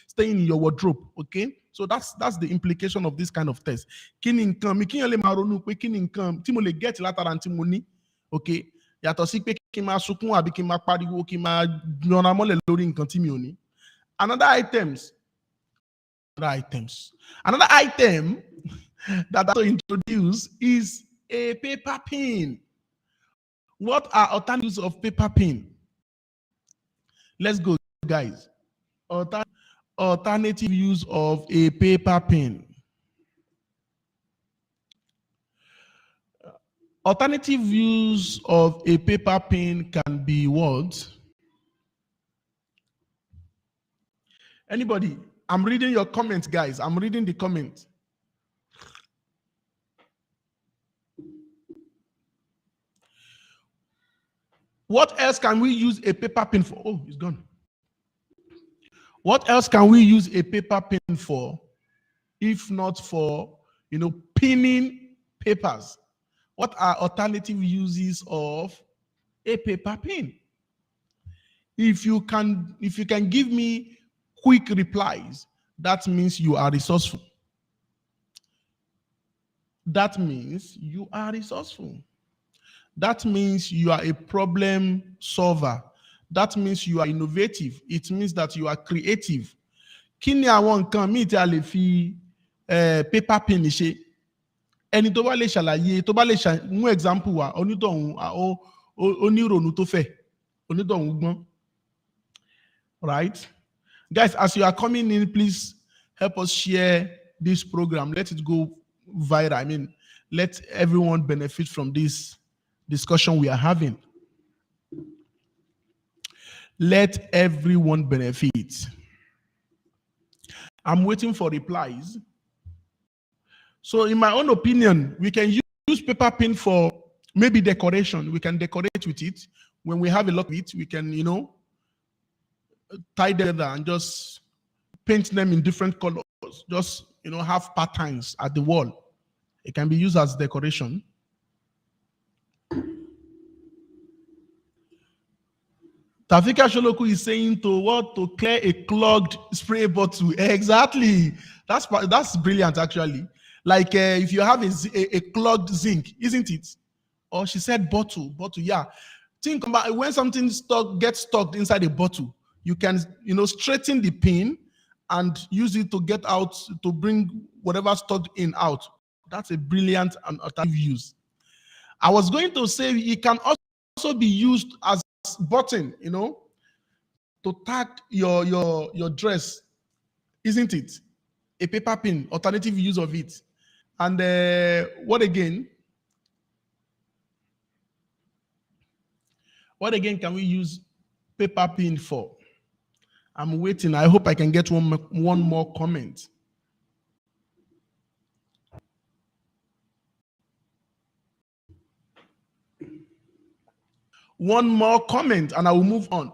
staying in your wardrobe? Okay, so that's the implication of this kind of test. Kini nkan mi kiyan le ma ronu pe kini nkan tí mo lè get látara tí mo ní. Okay, yàtọ̀ sí pé kí n máa sunkún àbí kí n máa pariwo kí n máa yanra mọ́lẹ̀ lórí nǹkan tí mi ò ní. Another item that I want to introduce is a paper pin. What are alternatives of paper pin? Let's go, guys. Alternative use of a paper pin. Alternative use of a paper pin can be what? Anybody? I'm reading your comments, guys. I'm reading the comments. What else can we use a paper pin for? Oh, it's gone. What else can we use a paper pin for, if not for, pinning papers? What are alternative uses of a paper pin? If you can give me quick replies, that means you are resourceful. That means you are resourceful. That means you are a problem solver. That means you are innovative. It means that you are creative. Kí ni àwọn nǹkan míì tí a lè fi paper pin ṣe? Ẹni tó bá lè ṣàlàyé, tó bá lè mú example wa, onítọ̀hún onírònú tó fẹ̀, onítọ̀hún gbọ́n. Right? Guys, as you are coming in, please help us share this program. Let it go viral. I mean, let everyone benefit from this discussion we are having. Let everyone benefit. I'm waiting for replies. So in my own opinion, we can use paper pin for maybe decoration. We can decorate with it. When we have a lot of it, we can, tie together and just paint them in different colors. Just, have patterns at the wall. It can be used as decoration. Tafika Sholoku is saying to clear a clogged spray bottle. Exactly. That's brilliant, actually. Like if you have a clogged zinc, isn't it? Or she said bottle, yeah. Think about when something gets stuck inside a bottle, you can, straighten the pin and use it to get out, to bring whatever stuck in out. That's a brilliant and alternative use. I was going to say it can also be used as button, to tag your dress, isn't it? A paper pin, alternative use of it. And what again can we use paper pin for? I'm waiting. I hope I can get one more comment. One more comment and I will move on.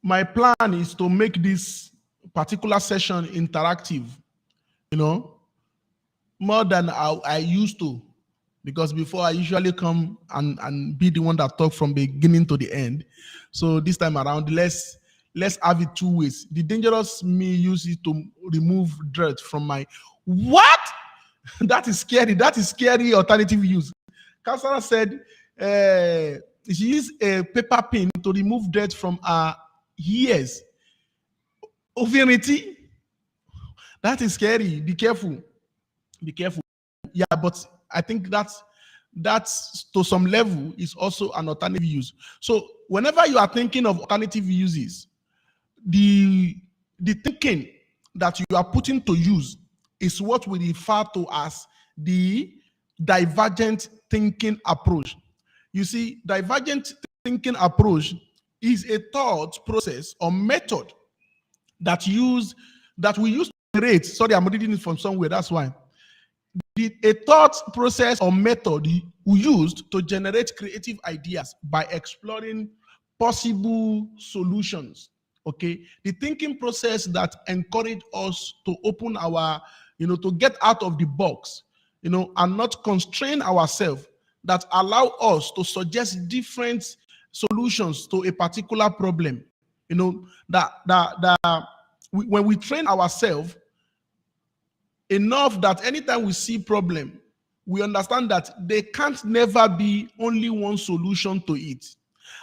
My plan is to make this particular session interactive, more than I used to, because before I usually come and be the one that talk from beginning to the end. So this time around, let's have it two ways. The dangerous me use it to remove dirt from my what? That is scary. That is scary alternative use. Kausara said she used a paper pin to remove dirt from her ears. Ofinity. That is scary. Be careful. Be careful. Yeah, but I think that's to some level is also an alternative use. So whenever you are thinking of alternative uses, the thinking that you are putting to use is what we refer to as the divergent thinking approach. You see, divergent thinking approach is a thought process or method that we use to generate. Sorry, I'm reading it from somewhere. That's why. A thought process or method we used to generate creative ideas by exploring possible solutions. Okay, the thinking process that encourage us to open our, to get out of the box, and not constrain ourselves, that allow us to suggest different solutions to a particular problem. When we train ourselves enough that anytime we see problem, we understand that there can't never be only one solution to it.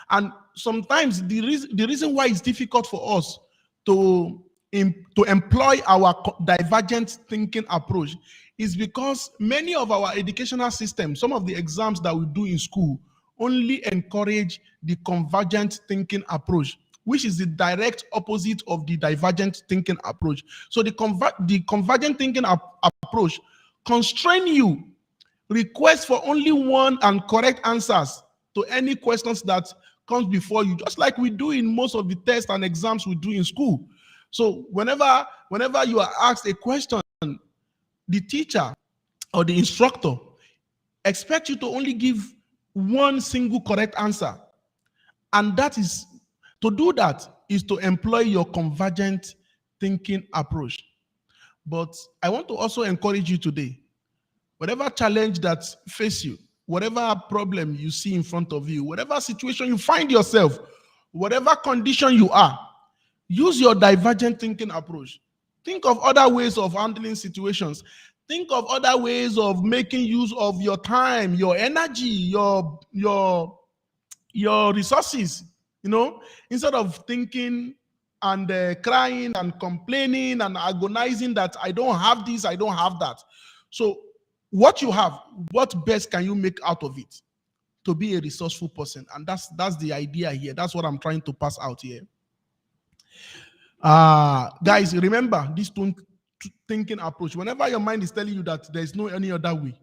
And sometimes the reason why it's difficult for us to employ our divergent thinking approach is because many of our educational systems, some of the exams that we do in school, only encourage the convergent thinking approach, which is the direct opposite of the divergent thinking approach. So the convergent thinking approach constrain you, request for only one and correct answers to any questions that comes before you, just like we do in most of the tests and exams we do in school. So whenever you are asked a question, the teacher or the instructor expect you to only give one single correct answer. And to do that is to employ your convergent thinking approach. But I want to also encourage you today, whatever challenge that faces you, whatever problem you see in front of you, whatever situation you find yourself, whatever condition you are, use your divergent thinking approach. Think of other ways of handling situations. Think of other ways of making use of your time, your energy, your resources. Instead of thinking and crying and complaining and agonizing that I don't have this, I don't have that. So what you have, what best can you make out of it to be a resourceful person? And that's the idea here. That's what I'm trying to pass out here. Guys, remember this thinking approach. Whenever your mind is telling you that there's no any other way,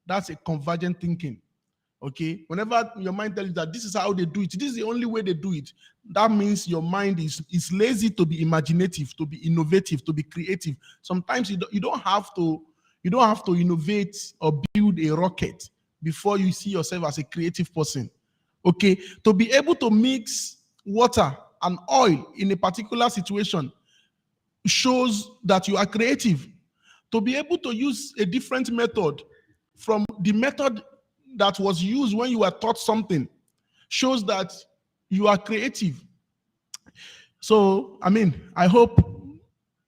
that's a convergent thinking. Okay, whenever your mind tells you that this is how they do it, this is the only way they do it, that means your mind is lazy to be imaginative, to be innovative, to be creative. Sometimes you don't have to innovate or build a rocket before you see yourself as a creative person. Okay, to be able to mix water and oil in a particular situation shows that you are creative. To be able to use a different method from the method that was used when you were taught something shows that you are creative. So, I hope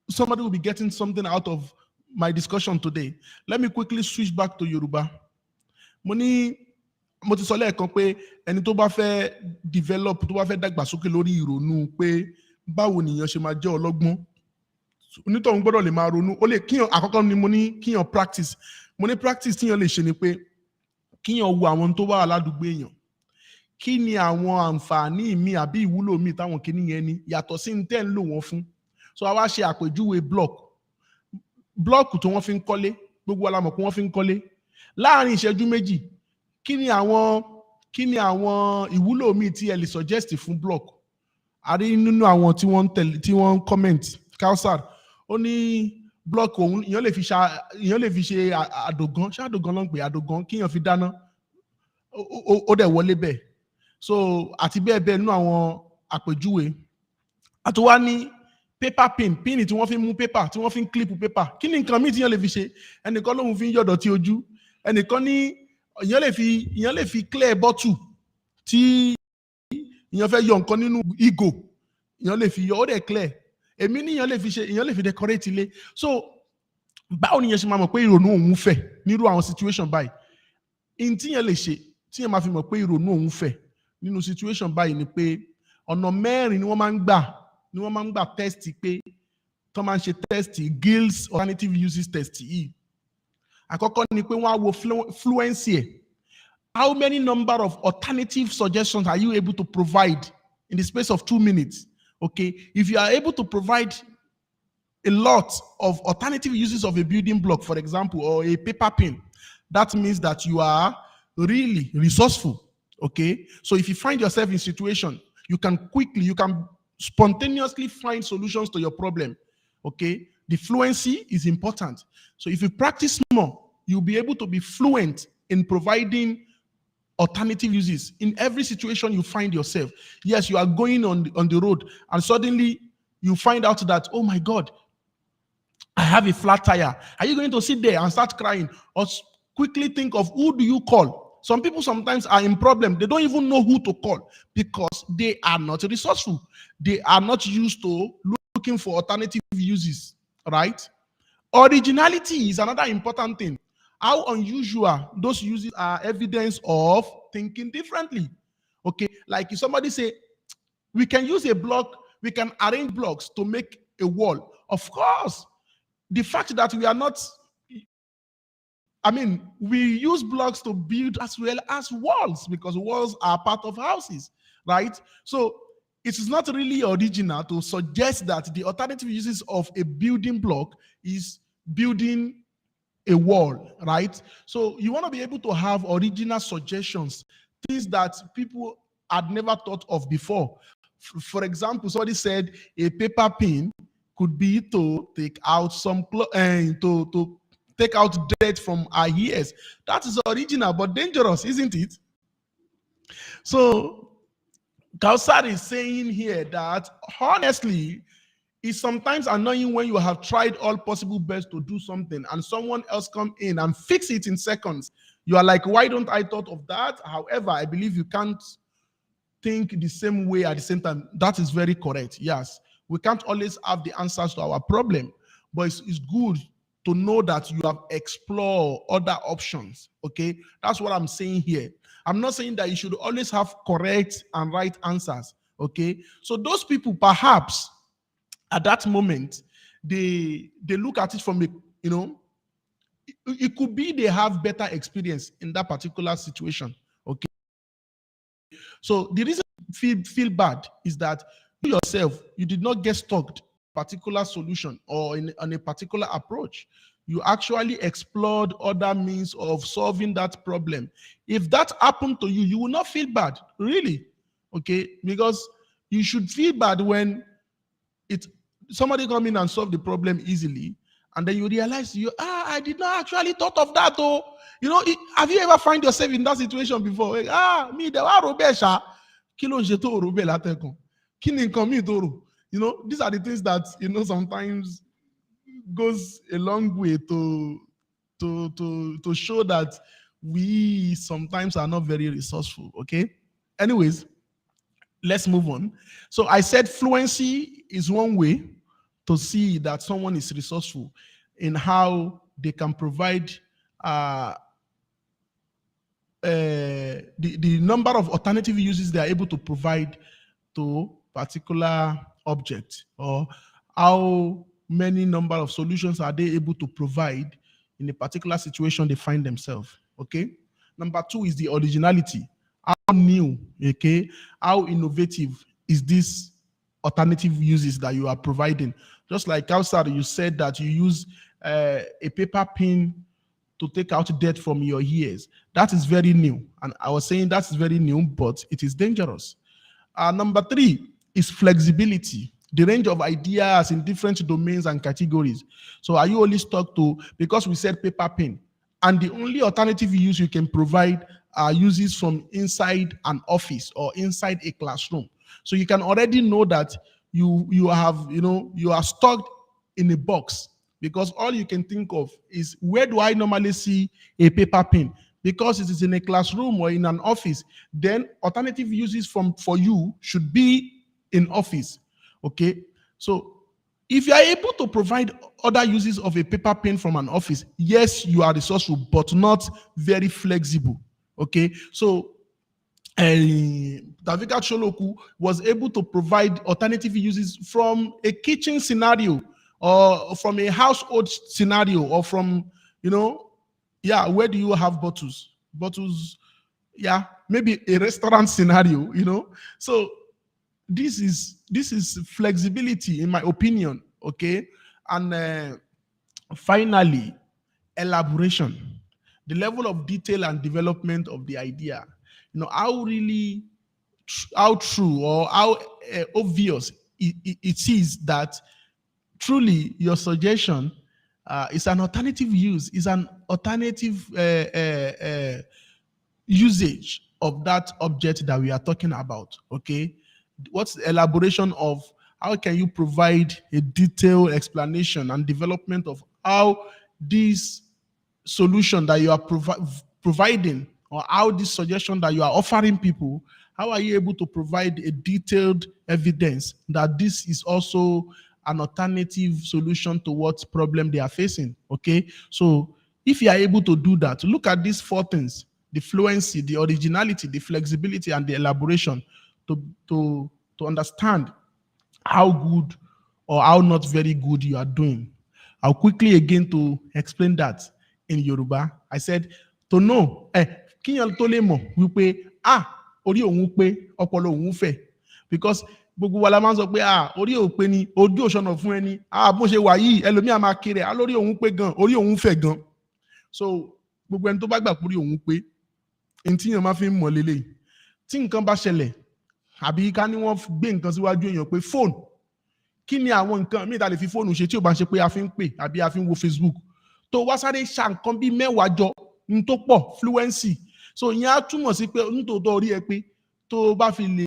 somebody will be getting something out of my discussion today. Let me quickly switch back to Yoruba. Mo ti sọ lẹ́ẹ̀kan pé ẹni tó bá fẹ́ develop, tó bá fẹ́ dàgbàsókè lórí ìrònú pé báwo nìyàn ṣe máa jẹ́ ọlọ́gbọ́n, onítọ̀hún gbọ́dọ̀ lè máa ronú. Ó lè kíyàn, àkọ́kọ́ ni mo ní kíyàn practice. Mo ní practice tíyàn lè ṣe ni pé kíyàn wo àwọn tó wà ládùúgbò èèyàn. Kí ni àwọn àǹfààní mi àbí ìwúlò mi táwọn kìíní yẹn ní yàtọ̀ sí ní tẹ́ ń lò wọ́n fún. So a wá ṣe àpèjúwe blọọkù tó wọ́n fi ń kọ́lé, gbogbo alamọ̀ pé wọ́n fi ń kọ́lé. Láàárín ìṣẹ́jú méjì, kí ni àwọn ìwúlò mi tí ẹ lè suggest fún blọọkù? A rí nínú àwọn tí wọ́n comment, Kausar, ó ní blọọkù òun èèyàn lè fi ṣe àdògán, ṣé àdògán ló ń pè àdògán, kíyàn fi dáná, ó dẹ̀ wọlé bẹ́ẹ̀. So àti bẹ́ẹ̀ nínú àwọn àpèjúwe. A tún wá ní paper pin tí wọ́n fi mú paper, tí wọ́n fi ń clip paper. Kí ni nǹkan míì tí èèyàn lè fi ṣe? Ẹnìkan lóhun fi ń yọ̀dọ̀ tí ojú, ẹnìkan ní èèyàn lè fi clear bottle tí èèyàn fẹ́ yọ nǹkan nínú ìgò, èèyàn lè fi yọ, ó dẹ̀ clear. Èmi ní èèyàn lè fi decorate ilé. So báwo ni èèyàn ṣe máa mọ̀ pé ìrònú òun fẹ̀ nírú àwọn situation báyìí? In tí èèyàn lè ṣe, tí ẹ máa fi mọ̀ pé ìrònú òun fẹ̀ nínú situation báyìí ni pé ọ̀nà mẹ́rin ni wọ́n máa ń gbà test pé tó máa ń ṣe test Gill's alternative uses test yìí. Àkọ́kọ́ ni pé wọ́n á wo fluency ẹ̀. How many number of alternative suggestions are you able to provide in the space of 2 minutes? Okay, if you are able to provide a lot of alternative uses of a building block, for example, or a paper pin, that means that you are really resourceful. Okay, so if you find yourself in a situation, you can spontaneously find solutions to your problem. Okay, the fluency is important. So if you practice more, you'll be able to be fluent in providing alternative uses in every situation you find yourself. Yes, you are going on the road and suddenly you find out that, oh my God, I have a flat tire. Are you going to sit there and start crying or quickly think of who do you call? Some people sometimes are in problem. They don't even know who to call because they are not resourceful. They are not used to looking for alternative uses, right? Originality is another important thing. How unusual those uses are evidence of thinking differently. Okay, like if somebody say, we can use a block, we can arrange blocks to make a wall. Of course, the fact that we are not, we use blocks to build as well as walls because walls are part of houses, right? So it is not really original to suggest that the alternative uses of a building block is building a wall, right? So you want to be able to have original suggestions, things that people had never thought of before. For example, somebody said a paper pin could be to take out to take out dirt from our ears. That is original but dangerous, isn't it? So Kausar is saying here that honestly, it's sometimes annoying when you have tried all possible best to do something and someone else come in and fix it in seconds. You are like, why don't I thought of that? However, I believe you can't think the same way at the same time. That is very correct. Yes, we can't always have the answers to our problem, but it's good to know that you have explored other options. Okay, that's what I'm saying here. I'm not saying that you should always have correct and right answers. Okay, so those people perhaps at that moment, they look at it from a, it could be they have better experience in that particular situation. Okay. So the reason you feel bad is that you yourself, you did not get stuck in a particular solution or on a particular approach. You actually explored other means of solving that problem. If that happened to you, you will not feel bad, really. Okay, because you should feel bad when somebody come in and solve the problem easily, and then you realize I did not actually thought of that. Oh, have you ever find yourself in that situation before? Me, there were robesha. These are the things that sometimes goes a long way to show that we sometimes are not very resourceful. Okay. Anyways, let's move on. So I said fluency is one way to see that someone is resourceful in how they can provide the number of alternative uses they are able to provide to particular object, or how many number of solutions are they able to provide in a particular situation they find themselves. Okay. Number two is the originality. How new, okay, how innovative is this alternative uses that you are providing? Just like outside, you said that you use a paper pin to take out dirt from your ears. That is very new. And I was saying that is very new, but it is dangerous. Number three is flexibility, the range of ideas in different domains and categories. So are you only stuck to, because we said paper pin, and the only alternative use you can provide are uses from inside an office or inside a classroom. So you can already know that you are stuck in a box, because all you can think of is, where do I normally see a paper pin? Because it is in a classroom or in an office, then alternative uses for you should be in office. Okay, so if you are able to provide other uses of a paper pin from an office, yes, you are resourceful, but not very flexible. Okay, so Davika Sholoku was able to provide alternative uses from a kitchen scenario or from a household scenario or from, where do you have bottles? Maybe a restaurant scenario, So this is flexibility, in my opinion, okay? And finally, elaboration, the level of detail and development of the idea. How true or how obvious it is that truly your suggestion is an alternative use, is an alternative usage of that object that we are talking about. Okay, what's the elaboration of how can you provide a detailed explanation and development of how this solution that you are providing, or how this suggestion that you are offering people, how are you able to provide a detailed evidence that this is also an alternative solution to what problem they are facing? Okay, so if you are able to do that, look at these four things: the fluency, the originality, the flexibility, and the elaboration, to understand how good or how not very good you are doing. I'll quickly again to explain that in Yoruba. I said, to know, kíyàn tó lè mọ̀ wípé orí òun pé ọpọlọ òun fẹ̀, because gbogbo wa la máa ń sọ pé orí òun pé ni ojú òṣùnà fún ẹni, bó ṣe wà yìí ẹlòmíà máa kiri lórí òun pé gan, orí òun fẹ̀ gan. So gbogbo ẹni tó bá gbà pórí òun pé, n tí yàn máa fi ń mọ̀ lélẹ̀, tí nǹkan bá ṣẹlẹ̀ àbí ká ní wọ́n gbé nǹkan síwájú èèyàn pé fóònù, kí ni àwọn nǹkan míì tá lè fi fóònù ṣe tí ò bá ṣe pé a fi ń pè àbí a fi ń wo Facebook, tó wá sáré ṣa nǹkan bíi mẹ́wàá jọ ní tó pọ̀, fluency. So ìyẹn á túmọ̀ sí pé nítòótọ́ orí ẹ pé tó bá fi lè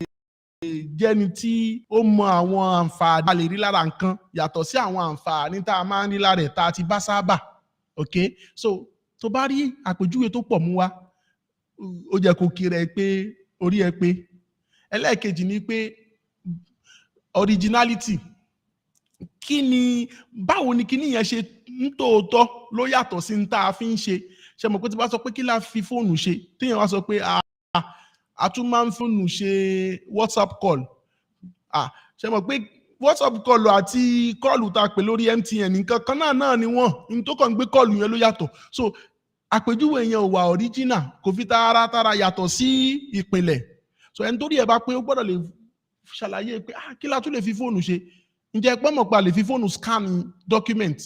jẹ́ni tí ó mọ àwọn àǹfààní a lè rí lára nǹkan yàtọ̀ sí àwọn àǹfààní tá a máa ń rí lára ẹ̀ tá a ti bá sábà. Okay, so tó bá rí àpèjúwe tó pọ̀ mú wá, ó jẹ́ kó kiri ẹ pé orí ẹ pé. Ẹlẹ́ẹ̀kejì ni pé originality. Báwo ni kíní yẹn ṣe nítòótọ́ ló yàtọ̀ sí ní tá a fi ń ṣe? Ṣé mo pé tí bá sọ pé kí la fi fóònù ṣe, téèyàn wá sọ pé a tún máa ń fóònù ṣe WhatsApp call. Ṣé mo pé WhatsApp call àti kọ́ọ̀lù tá a pè lórí MTN nǹkan kan náà ni wọ́n, ní tó kàn ń gbé kọ́ọ̀lù yẹn ló yàtọ̀. So àpèjúwe yẹn ò wà original, kò fi tààràtàrà yàtọ̀ sí ìpìlẹ̀. So ẹni tó rí ẹ bá pé ó gbọ́dọ̀ lè ṣàlàyé pé kí la tún lè fi fóònù ṣe. Ǹjẹ́ pé mọ̀ pa lè fi fóònù scan document?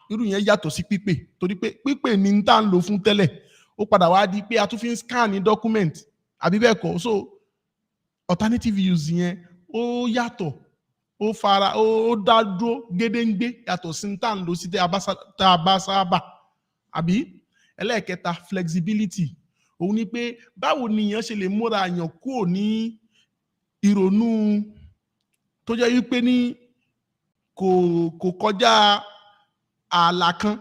Irú yẹn yàtọ̀ sí pípè, torí pé pípè ni tá à ń lò fún tẹ́lẹ̀, ó padà wá di pé a tún fi ń scan document, àbí bẹ́ẹ̀ kọ́. So alternative use yẹn ó yàtọ̀, ó dá dúró gédéǹgbé yàtọ̀ sí tá à ń lò sí tá a bá sábà, àbí. Ẹlẹ́ẹ̀kẹta, flexibility. Òun ni pé báwo ni èèyàn ṣe lè múra èèyàn kúrò ní ìrònú tó jẹ́ wípé ní kò kọjá ààlà kan,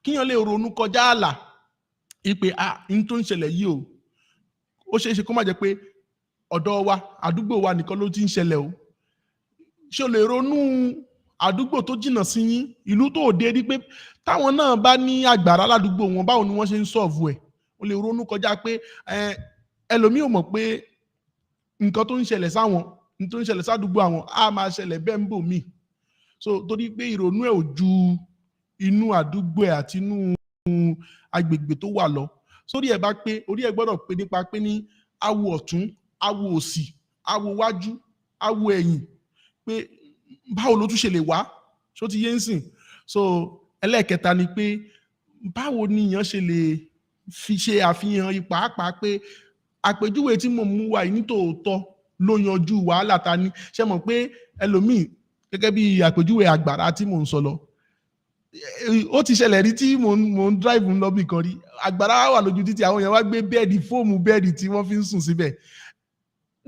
kíyàn lè ronú kọjá ààlà wípé n tó ń ṣẹlẹ̀ yìí ó ṣeé ṣe kó má jẹ́ pé ọ̀dọ̀ wa, àdúgbò wa nìkan ló ti ń ṣẹlẹ̀ o. Ṣé o lè ronú àdúgbò tó jìnnà sí yín, ìlú tó dé rí, pé táwọn náà bá ní àgbàrá ládùúgbò wọn, báwo ni wọ́n ṣe ń sọ̀ọ̀fù ẹ̀? O lè ronú kọjá pé ẹlòmíì ò mọ̀ pé nǹkan tó ń ṣẹlẹ̀ sáwọn, nǹkan tó ń ṣẹlẹ̀ sádùúgbò àwọn á máa ṣẹlẹ̀ bẹ́ẹ̀ ń bò míì. So torí pé ìrònú ẹ̀ ò ju inú àdúgbò ẹ̀ àti inú agbègbè tó wà lọ. Sórí ẹ̀ bá pé, orí ẹ̀ gbọ́dọ̀ pé nípa pé ní awo ọ̀tún, awo òsì, awo wájú, awo ẹ̀yìn, pé báwo ló tún ṣe lè wá, ṣó ti yé ń sìn. So ẹlẹ́ẹ̀kẹta ni pé báwo ni èèyàn ṣe lè fi ṣe àfihàn pàápàá pé àpèjúwe tí mo mú wá yìí nítòótọ́ ló yanjú wàhálà ta ní. Ṣé mọ̀ pé ẹlòmíì, gẹ́gẹ́ bí àpèjúwe àgbàrá tí mò ń sọ lọ, ó ti ṣẹlẹ̀ rí tí mò ń drive ń lọ bí kan rí, àgbàrá wà lójú títì, àwọn èèyàn wá gbé bẹ́ẹ̀dì, fóòmù bẹ́ẹ̀dì tí wọ́n fi ń sùn síbẹ̀.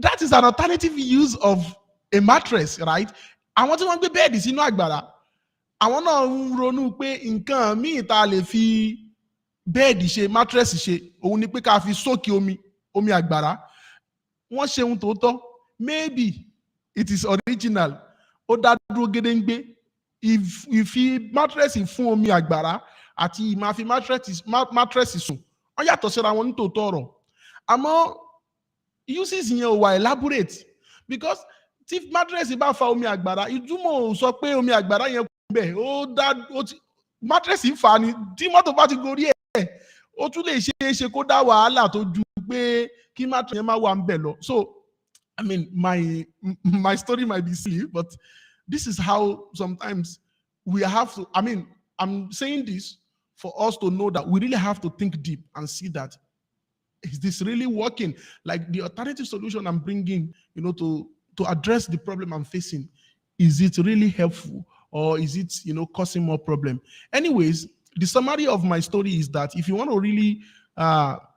That is an alternative use of a mattress, right? Àwọn tí wọ́n gbé bẹ́ẹ̀dì sínú àgbàrá, àwọn náà ń ronú pé nǹkan míì tá a lè fi bẹ́ẹ̀dì ṣe, mattress ṣe, òun ni pé ká fi sókè omi àgbàrá. Wọ́n ṣe ohun tòótọ́, maybe it is original, ó dá dúró gédéǹgbé. Ìfi mattress fún omi àgbàrá àti ìmáa fi mattress sùn, wọ́n yàtọ̀ síra wọn ní tòótọ́ ọ̀rọ̀ àmọ́ uses yẹn ò wà elaborate because tí mattress bá fa omi àgbàrá ìtumọ̀ sọ pé omi àgbàrá yẹn kú bẹ́ẹ̀ mattress fà ni tí mọ́tò bá ti gorí ẹ̀ ó tún lè ṣe é ṣe kó dá wàhálà tó ju pé kí mattress yẹn má wà ń bẹ̀ lọ. So I mean my story might be silly, but this is how sometimes we have to, I mean, I'm saying this for us to know that we really have to think deep and see that, is this really working? Like the alternative solution I'm bringing, to address the problem I'm facing, is it really helpful or is it, causing more problem? Anyways, the summary of my story is that if you want to really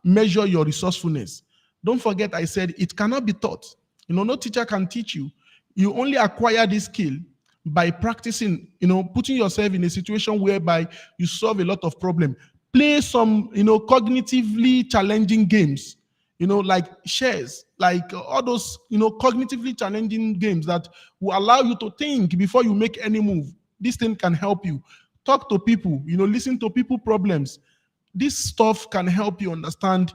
measure your resourcefulness, don't forget I said it cannot be taught. No teacher can teach you. You only acquire this skill by practicing, putting yourself in a situation whereby you solve a lot of problems. Play some, cognitively challenging games, like shares, like all those, cognitively challenging games that will allow you to think before you make any move. This thing can help you. Talk to people, listen to people problems. This stuff can help you understand,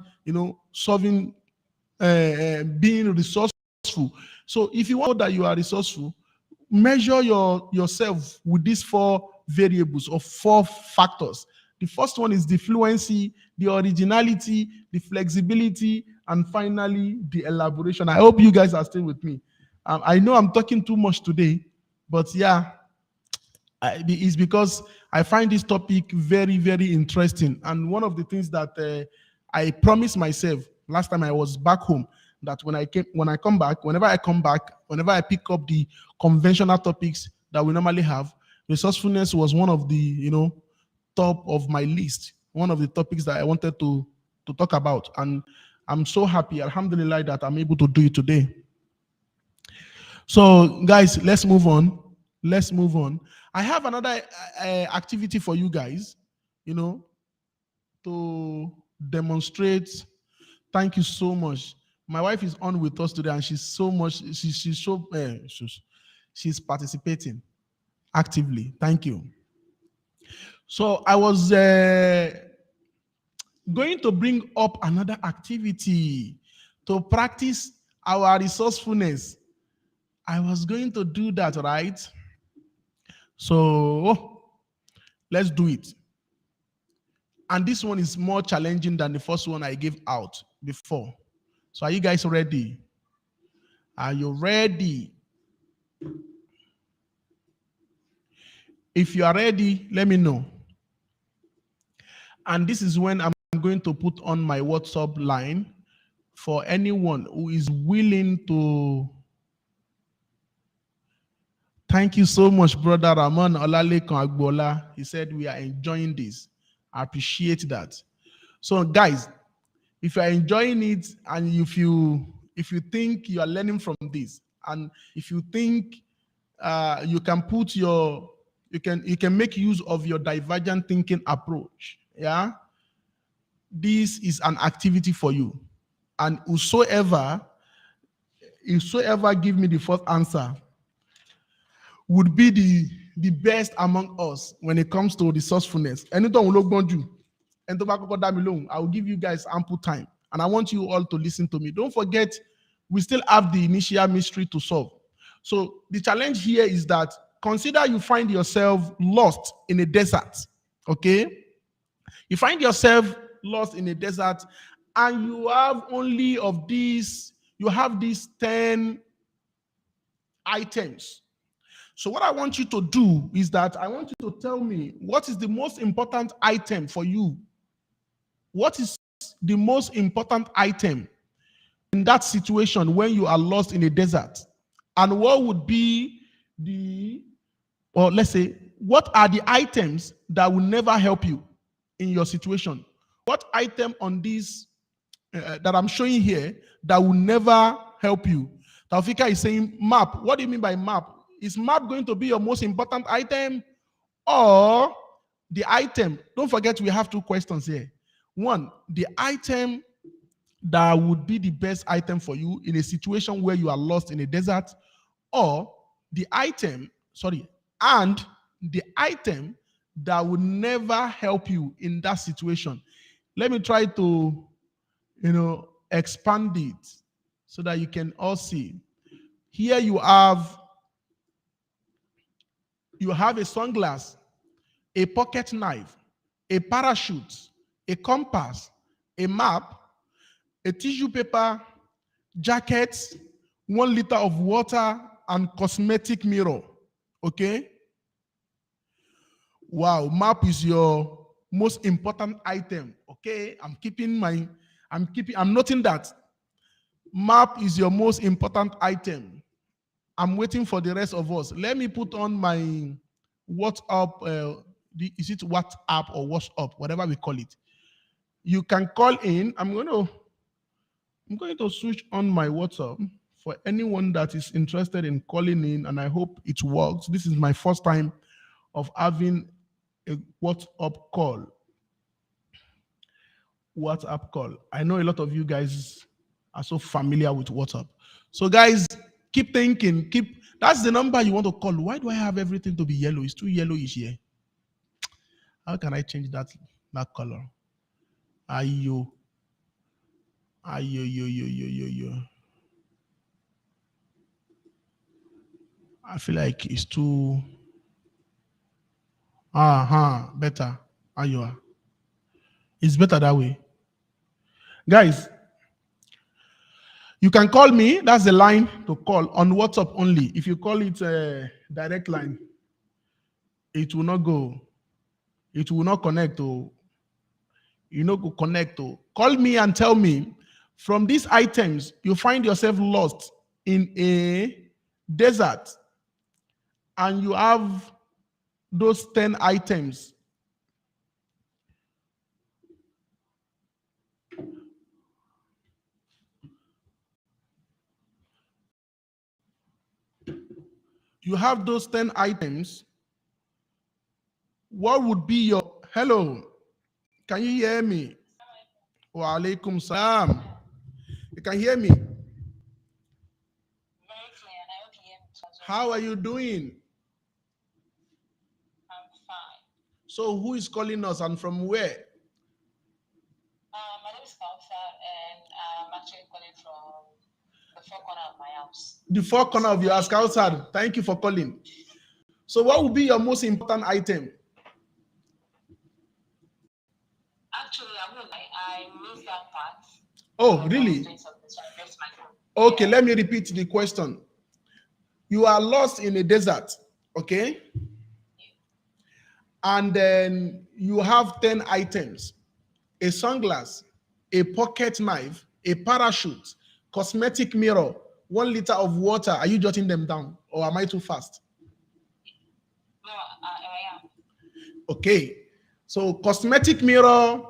solving, being resourceful. So if you want that you are resourceful, measure yourself with these 4 variables or 4 factors. The first one is the fluency, the originality, the flexibility, and finally, the elaboration. I hope you guys are still with me. I know I'm talking too much today, but yeah, it's because I find this topic very, very interesting. And one of the things that I promised myself last time I was back home, that whenever I come back, whenever I pick up the conventional topics that we normally have, resourcefulness was one of the, top of my list, one of the topics that I wanted to talk about. And I'm so happy, alhamdulillah, that I'm able to do it today. So guys, let's move on. I have another activity for you guys, to demonstrate. Thank you so much. My wife is on with us today, and she's participating actively. Thank you. So I was going to bring up another activity to practice our resourcefulness. I was going to do that, right? So let's do it. And this one is more challenging than the first one I gave out before. So are you guys ready? Are you ready? If you are ready, let me know. And this is when I'm going to put on my WhatsApp line for anyone who is willing to. Thank you so much, Brother Ramon Olalekan Agbola. He said we are enjoying this. I appreciate that. So guys, if you are enjoying it and if you think you are learning from this, and if you think you can make use of your divergent thinking approach, yeah, this is an activity for you. And whosoever give me the first answer would be the best among us when it comes to resourcefulness. I will give you guys ample time, and I want you all to listen to me. Don't forget, we still have the initial mystery to solve. So the challenge here is that consider you find yourself lost in a desert, okay? You find yourself lost in a desert, and you have these 10 items. So what I want you to do is that I want you to tell me what is the most important item for you. What is the most important item in that situation when you are lost in a desert? And what would be what are the items that will never help you in your situation? What item on this that I'm showing here that will never help you? Taufika is saying map. What do you mean by map? Is map going to be your most important item, or the item? Don't forget, we have 2 questions here. One, the item that would be the best item for you in a situation where you are lost in a desert, or the item, and the item that would never help you in that situation. Let me try to, expand it so that you can all see. Here you have a sunglass, a pocket knife, a parachute, a compass, a map, a tissue paper, jackets, 1 liter of water, and cosmetic mirror. Okay? Wow, map is your most important item. Okay? I'm noting that. Map is your most important item. I'm waiting for the rest of us. Let me put on my WhatsApp. Is it WhatsApp or WhatsApp, whatever we call it? You can call in. I'm going to switch on my WhatsApp for anyone that is interested in calling in, and I hope it works. This is my first time of having a WhatsApp call. I know a lot of you guys are so familiar with WhatsApp. So guys, keep thinking. That's the number you want to call. Why do I have everything to be yellow? It's too yellowish here. How can I change that color? Ayo. Yo. I feel like it's too better. Ayo. It's better that way. Guys, you can call me. That's the line to call on WhatsApp only. If you call it a direct line, it will not go. It will not connect. Call me and tell me, from these items, you find yourself lost in a desert and you have those 10 items. You have those 10 items. What would be your hello? Can you hear me? Wa alaikum salam. You can hear me? How are you doing? I'm fine. So who is calling us and from where? My name is Kausa, and I'm actually calling from the four corner of my house. The four corner of your house, Kausa. Thank you for calling. So what would be your most important item? Actually, I'm gonna lie, I missed that part. Oh, really? Okay, let me repeat the question. You are lost in a desert, okay? And then you have 10 items: a sunglass, a pocket knife, a parachute, cosmetic mirror, 1 liter of water. Are you jotting them down or am I too fast? No, I am. Okay. So cosmetic mirror,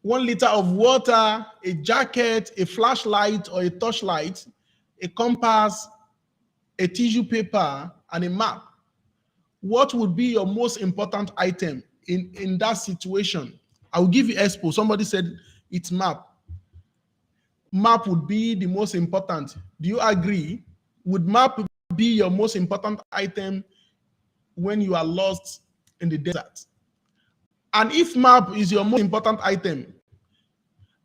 1 liter of water, a jacket, a flashlight or a torchlight, a compass, a tissue paper, and a map. What would be your most important item in that situation? I will give you expo. Somebody said it's map. Map would be the most important. Do you agree? Would map be your most important item when you are lost in the desert? And if map is your most important item,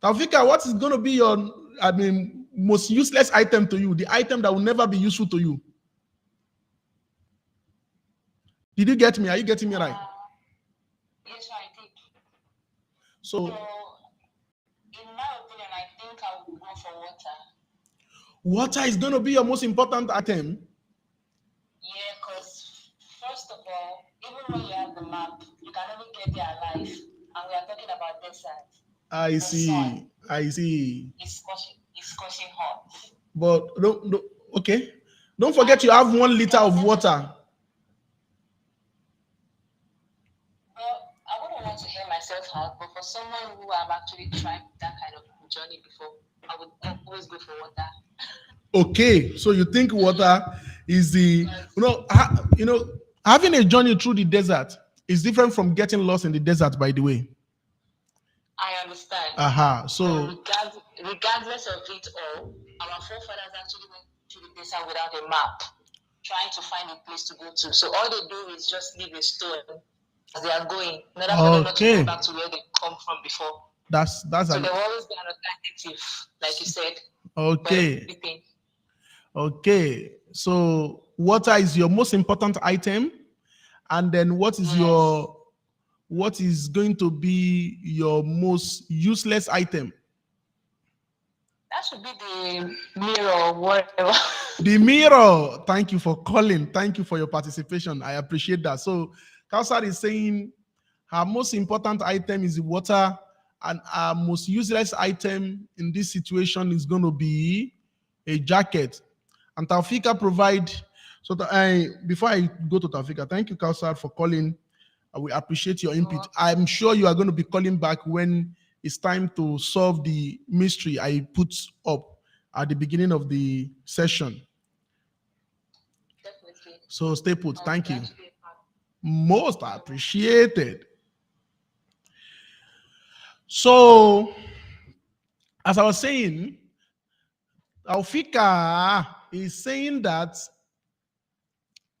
Taufika, what is going to be your, most useless item to you? The item that will never be useful to you? Did you get me? Are you getting me right? Yes, I did. So, in my opinion, I think I would go for water. Water is going to be your most important item? Yeah, because first of all, even when you have the map, you can only get there alive. And we are talking about desert. I see. It's scorching hot. But okay. Don't forget you have 1 liter of water. Well, I wouldn't want to hear myself out, but for someone who have actually tried that kind of journey before, I would always go for water. Okay, so you think water is the, having a journey through the desert is different from getting lost in the desert, by the way. I understand. So regardless of it all, our forefathers actually went to the desert without a map, trying to find a place to go to. So all they do is just leave a stone as they are going, in order for them not to go back to where they come from before. That's So there will always be an alternative, like you said. okay. Everything. Okay. So water is your most important item, and then what is going to be your most useless item? That should be the mirror or whatever. The mirror. Thank you for calling. Thank you for your participation. I appreciate that. So Kausar is saying her most important item is the water, and her most useless item in this situation is going to be a jacket. And Taufika provide. So before I go to Taufika, thank you, Kausar, for calling. We appreciate your input. I'm sure you are going to be calling back when it's time to solve the mystery I put up at the beginning of the session. Definitely. So stay put. Thank you. Glad to be a part. Most appreciated. So, as I was saying, Taufika is saying that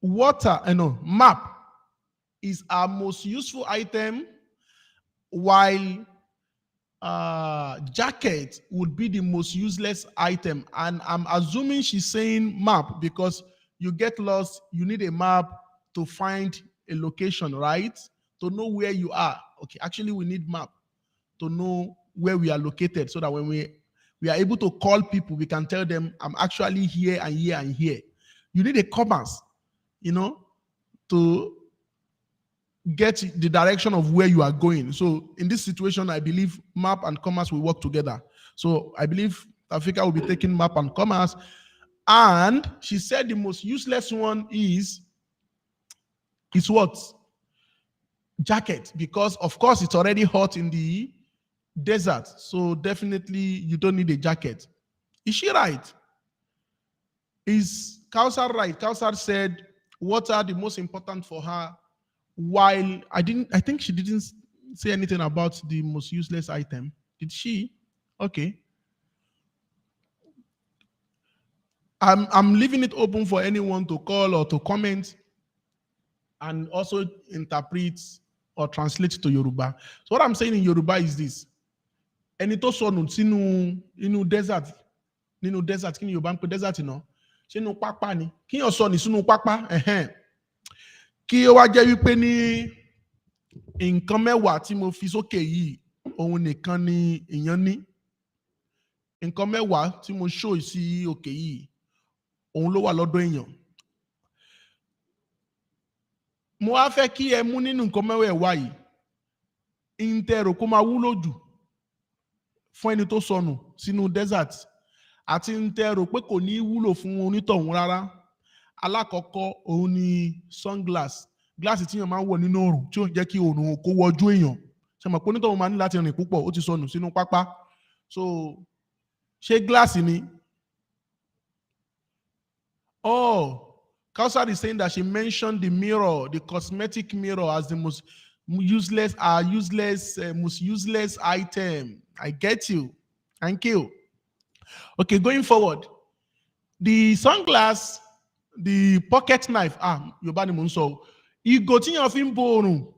map is our most useful item, while jacket would be the most useless item. And I'm assuming she's saying map because you get lost, you need a map to find a location, right? To know where you are. Okay, actually we need map to know where we are located, so that when we are able to call people, we can tell them I'm actually here and here and here. You need a compass, to get the direction of where you are going. So in this situation, I believe map and commerce will work together. So I believe Africa will be taking map and commerce. And she said the most useless one is what? Jacket, because of course it's already hot in the desert. So definitely you don't need a jacket. Is she right? Is Kausar right? Kausar said water the most important for her, while I think she didn't say anything about the most useless item. Did she? Okay. I'm leaving it open for anyone to call or to comment and also interpret or translate to Yoruba. So what I'm saying in Yoruba is this. Ẹni tó sọnù sínú desert, kí ni Yorùbá ń pè desert náà? Sínú pápá ni. Kíyàn sọnù sínú pápá, kí ó wá jẹ́ wípé ní nǹkan mẹ́wàá tí mo fi sókè yìí, òun nìkan ni èèyàn ní. Nǹkan mẹ́wàá tí mo show sí òkè yìí, òun ló wà lọ́dọ̀ èèyàn. Mo wá fẹ́ kí ẹ mú nínú nǹkan mẹ́wàá yìí, ìntẹ̀rò kó máa wúlò jù fún ẹni tó sọnù sínú desert, àti ìntẹ̀rò pé kò ní wúlò fún onítọ̀hún rárá. Alákọ̀ọ́kọ́ òun ni sunglass. Gíláàsì tí èèyàn máa ń wọ̀ nínú oòrùn tí ó ń jẹ́ kí oòrùn kó wọjú èèyàn. Ṣé mọ̀ pé onítọ̀hún máa ní láti rìn púpọ̀, ó ti sọnù sínú pápá. So ṣé gíláàsì ni? Oh, Kausar is saying that she mentioned the mirror, the cosmetic mirror, as the most useless item. I get you. Thank you. Okay, going forward. The sunglass, the pocket knife. Yorùbá ni mò ń sọ. Ìgò tíyàn fi ń bo oòrùn.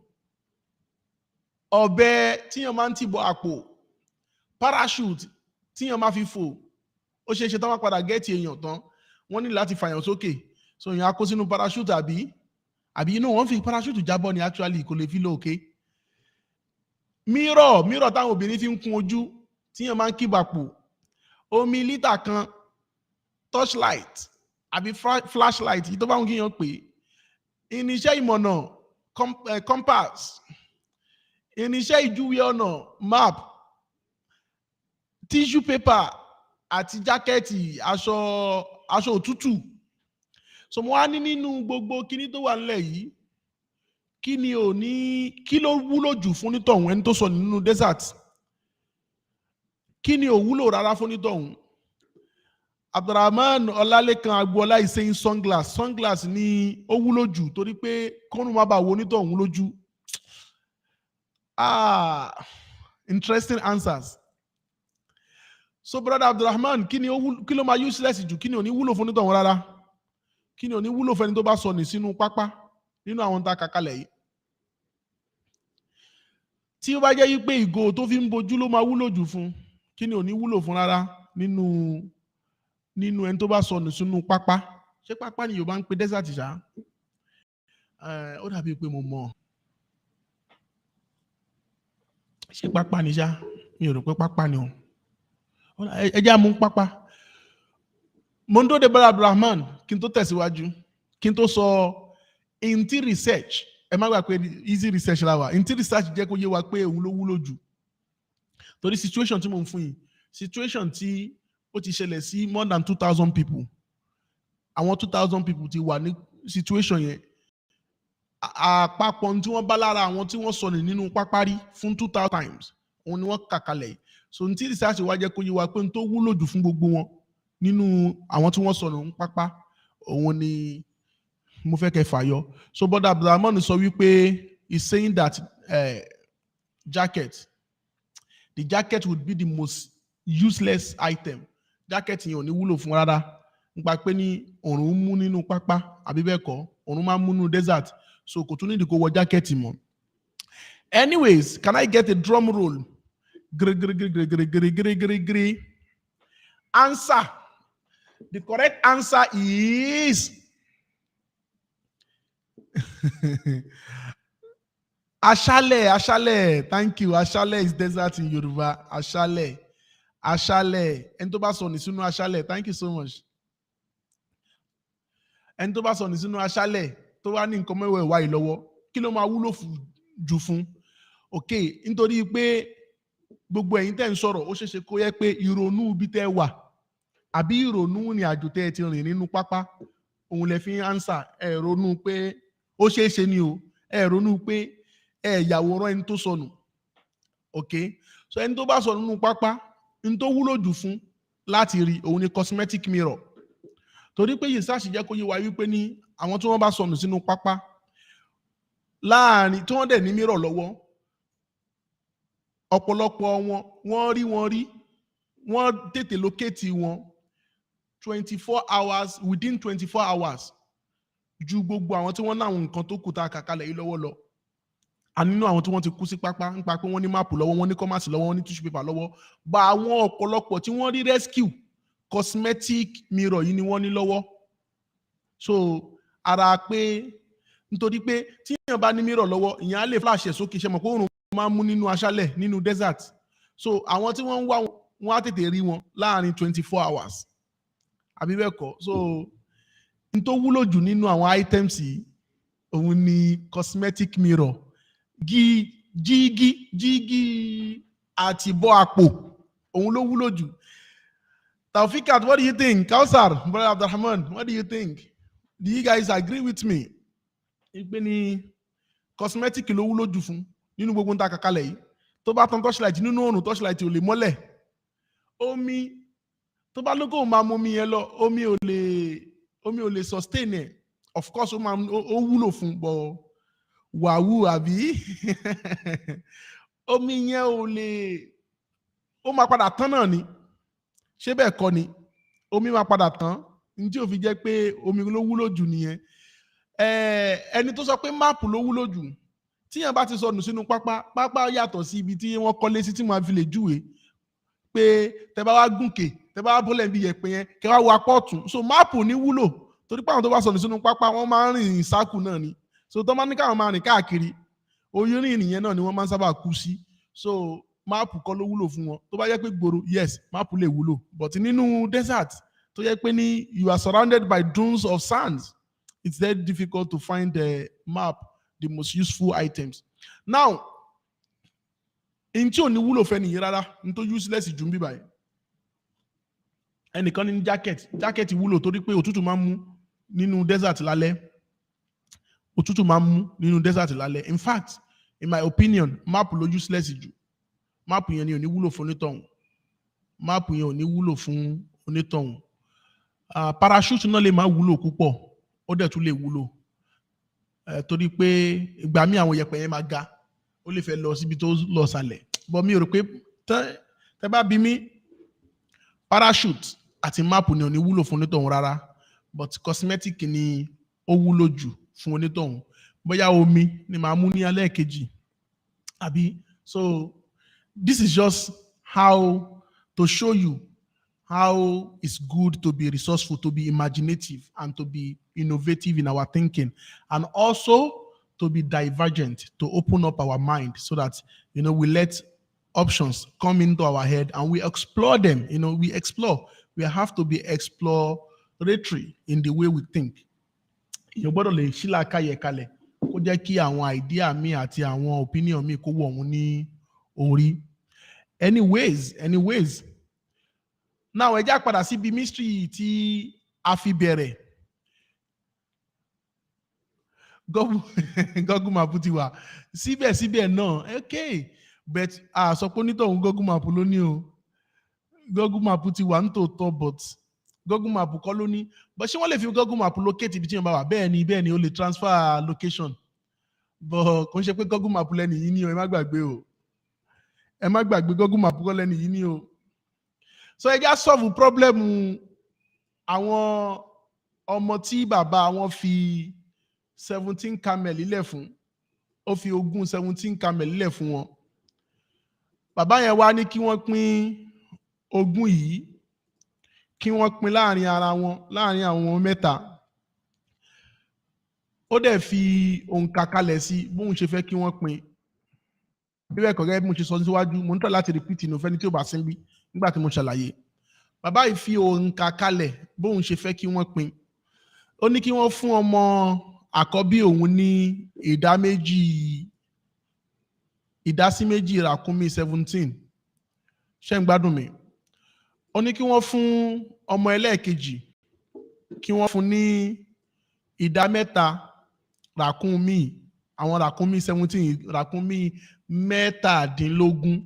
Ọ̀bẹ tíyàn máa ń tì bọ àpò. Parachute tíyàn máa fi fò. Ó ṣe é ṣe tán wá padà gẹ́ẹ̀tì èèyàn tán. Wọ́n ní láti fàyàn sókè. So èèyàn á kó sínú parachute àbí wọ́n fi parachute jábọ́ ni actually kò lè fi lọ òkè. Mirror táwọn obìnrin fi ń kun ojú tíyàn máa ń kíbàpò. Omi lítà kan, torchlight àbí flashlight yìí tó bá ń kíyàn pé. Irinṣẹ́ ìmọ̀nà, compass. Irinṣẹ́ ìjúwe ọ̀nà, map. Tissue paper àti jákẹ́ẹ̀tì, aṣọ òtútù. So mo wá ní nínú gbogbo kíní tó wà nílẹ̀ yìí, kí ló wúlò jù fún onítọ̀hún ẹni tó sọ nínú desert? Kí ni ò wúlò rárá fún onítọ̀hún? Abdulrahman Ọlálékan Agboola is saying sunglass. Sunglass ni ó wúlò jù torí pé kọ́nù má bàa wo onítọ̀hún lójú. Interesting answers. So brother Abdulrahman, kí ló máa useless jù? Kí ni ò ní wúlò fún onítọ̀hún rárá? Kí ni ò ní wúlò fẹ́ni tó bá sọnù sínú pápá nínú àwọn tá a kà kalẹ̀ yìí? tí ó bá jẹ́ wípé ìgò tó fi ń bojú ló máa wúlò jù fún, kí ni ò ní wúlò fún rárá nínú ẹni tó bá sọnù sínú pápá? Ṣé pápá ni Yorùbá ń pe desert ṣá? Ó dàbí pé mo mọ̀. Ṣé pápá ni ṣá? Mi ò rò pé pápá ni o. Ẹ jẹ́ àmú pápá. Mo ń dóde Bọ́lá Abdulrahman kí n tó tẹ̀síwájú, kí n tó sọ intí research, ẹ má gbà pé easy research la wà. Intí research jẹ́ kó yé wa pé òun ló wúlò jù. Torí situation tí mo ń fún yìí, situation tí ó ti ṣẹlẹ̀ sí more than 2,000 people. Àwọn 2,000 people ti wà ní situation yẹn. Àpapọ̀ tí wọ́n bá lára àwọn tí wọ́n sọnù nínú pápá rí fún 2,000 times, òun ni wọ́n kà kalẹ̀. So intí research wá jẹ́ kó yé wa pé n tó wúlò jù fún gbogbo wọn nínú àwọn tí wọ́n sọnù ní pápá, òun ni mo fẹ́ kẹ́ fàyọ. So Brother Abdulrahman sọ wípé he's saying that the jacket would be the most useless item. Jacket yẹn ò ní wúlò fún rárá. Nípa pé ní òòrùn mú nínú pápá, àbí bẹ́ẹ̀ kọ́, òòrùn máa ń mú nínú desert. So kò tún nídìí kó wọ jacket mọ́. Anyways, can I get a drum roll? Answer. The correct answer is Ashale. Thank you. Ashale is desert in Yoruba. Ashale. Ẹni tó bá sọnù sínú Ashale. Thank you so much. Ẹni tó bá sọnù sínú Ashale tó wá ní nǹkan mẹ́wàá ìwà ìlọ́wọ́, kí ló máa wúlò jù fún? Okay, nítorí pé gbogbo ẹ̀yin tẹ́ ń sọ̀rọ̀, ó ṣeéṣe kó yẹ pé ìrònú ibi tẹ́ wà àbí ìrònú ní àjò tẹ́ ti rìn nínú pápá, òun lè fi answer. Ẹ ronú pé ó ṣeéṣe ni o. Ẹ ronú pé ẹ yàwòrán ẹni tó sọnù. Okay, so ẹni tó bá sọnù nínú pápá, ní tó wúlò jù fún láti rí òun ni cosmetic mirror. Torí pé yìí sáàṣì jẹ́ kó yé wa wípé ní àwọn tí wọ́n bá sọnù sínú pápá láàrin tí wọ́n dẹ̀ ní mirror lọ́wọ́, ọ̀pọ̀lọpọ̀ wọ́n tètè locate wọn 24 hours, within 24 hours ju gbogbo àwọn tí wọ́n láwọn nǹkan tó kù tá a kà kalẹ̀ yìí lọ́wọ́ lọ. A nínú àwọn tí wọ́n ti kú sí pápá nípa pé wọ́n ní máàpù lọ́wọ́, wọ́n ní kọ́másì lọ́wọ́, wọ́n ní tissue paper lọ́wọ́. Bá àwọn ọ̀pọ̀lọpọ̀ tí wọ́n rí rescue, cosmetic mirror yìí ni wọ́n ní lọ́wọ́. So ara pé nítorí pé tí èèyàn bá ní mirror lọ́wọ́, ìyẹn á lè flash ẹ̀ sókè, ṣe mọ̀ pé òòrùn máa ń mú nínú aṣálẹ̀ nínú desert. So àwọn tí wọ́n ń wá wọn á tètè rí wọn láàrin 24 hours. Àbí bẹ́ẹ̀ kọ́? So n tó wúlò jù nínú àwọn items yìí, òun ni cosmetic mirror. Jígí àti bọ́ àpò, òun ló wúlò jù. Taufikat, what do you think? Kausar, Brother Abdulrahman, what do you think? Do you guys agree with me? Ìpè ní cosmetic ló wúlò jù fún nínú gbogbo nta kàkálẹ̀ yìí. Tó bá tan torchlight nínú òòrùn, torchlight ò lè mọ́lẹ̀. Omi tó bá lóko máa mú omi yẹn lọ, omi ò lè sustain ẹ̀. Of course, ó wúlò fún bọ̀ wàhù àbí omi yẹn ó máa padà tán náà ni. Ṣé bẹ́ẹ̀ kọ́ ni? Omi máa padà tán. Ní tí ò fi jẹ́ pé omi ló wúlò jù nìyẹn. Ẹni tó sọ pé máàpù ló wúlò jù, tíyẹn bá ti sọnù sínú pápá yàtọ̀ sí ibi tí wọ́n kọ́lé sí tí wọ́n fi lè júwe pé tẹ bá wá gùnkè, tẹ bá wá bọ́lẹ̀ bí yẹ̀pẹ̀ yẹn, kẹ wá wo apá ọ̀tún. So máàpù ní wúlò torí pé àwọn tó bá sọnù sínú pápá wọ́n máa ń rìn sáàkù náà ni. So tó máa ní káwọn máa rìn káàkiri, orí rìn nìyẹn náà ni wọ́n máa ń sábà kú sí. So máàpù kọ́ ló wúlò fún wọn. Tó bá jẹ́ pé gbòòrò, yes, máàpù lè wúlò. But nínú desert tó jẹ́ pé ní you are surrounded by dunes of sands, it's very difficult to find the map, the most useful items. Now, in tí ò ní wúlò fẹ́ nìyí rárá, ní tó useless jù ń bí báyìí. Ẹnìkan ní jacket wúlò torí pé òtútù máa ń mú nínú desert lálẹ́. Òtútù máa ń mú nínú desert lálẹ́. In fact, in my opinion, map ló useless jù. Map yẹn ni ò ní wúlò fún onítọ̀hún. Map yẹn ò ní wúlò fún onítọ̀hún. Parachute náà lè máa wúlò púpọ̀, ó dẹ̀ tún lè wúlò. Torí pé ìgbà míì àwọn yẹ̀pẹ̀ yẹn máa ga, ó lè fẹ́ lọ síbi tó lọ sàlẹ̀. But mi ò rò pé tẹ́ bá bí mi, parachute àti map ni ò ní wúlò fún onítọ̀hún rárá. But cosmetic ni ó wúlò jù fún onítọ̀hún. Bóyá omi ni màá mú ní alẹ́ kejì àbí So this is just how to show you how it's good to be resourceful, to be imaginative, and to be innovative in our thinking, and also to be divergent, to open up our mind so that, we let options come into our head and we explore them. We explore. We have to be exploratory in the way we think. Gbọ́dọ̀ lè ṣí làákàyè kalẹ̀ kó jẹ́ kí àwọn idea mi àti àwọn opinion mi kó wọ̀ wọ́n ní orí. Anyways. Now ẹ já padà síbi mystery tí a fi bẹ̀rẹ̀. Google Map ti wà síbẹ̀síbẹ̀ náà okay, but sọ pé onítọ̀hún Google Map ló ní o. Google Map ti wà nítòótọ́, but Google Map kọ́ ló ní. But ṣé wọ́n lè fi Google Map locate ibi tí wọ́n bá wà? Bẹ́ẹ̀ ni ó lè transfer location. But kò ń ṣe pé Google Map lẹ́nu yìí ni o, ẹ má gbàgbé o. Ẹ má gbàgbé Google Map kọ́ lẹ́nu yìí ni o. So ẹ já solve problem àwọn ọmọ tí bàbá wọn fi 17 camel lílẹ̀ fún. Ó fi ogún 17 camel lílẹ̀ fún wọn. Bàbá yẹn wá ní kí wọ́n pín ogún yìí, kí wọ́n pín láàrin ara wọn, láàrin àwọn mẹ́ta. Ó dẹ̀ fi òǹkà kalẹ̀ sí bóun ṣe fẹ́ kí wọ́n pín. Bí bẹ́ẹ̀ kọ́ gẹ́gẹ́ bí mo ṣe sọ síwájú, mo ń tọ́ láti repeat inú fẹ́ni tí ó bá sí bí nígbà tí mo ṣàlàyé. Bàbá yìí fi òǹkà kalẹ̀ bóun ṣe fẹ́ kí wọ́n pín. Ó ní kí wọ́n fún ọmọ àkọ́bí òun ní ìdásí méjì ràkúnmí 17. Ṣé ń gbádùn mi? Ó ní kí wọ́n fún ọmọ ẹlẹ́ẹ̀kejì, kí wọ́n fún ní ìdá mẹ́ta ràkúnmí, àwọn ràkúnmí 17, ràkúnmí 17.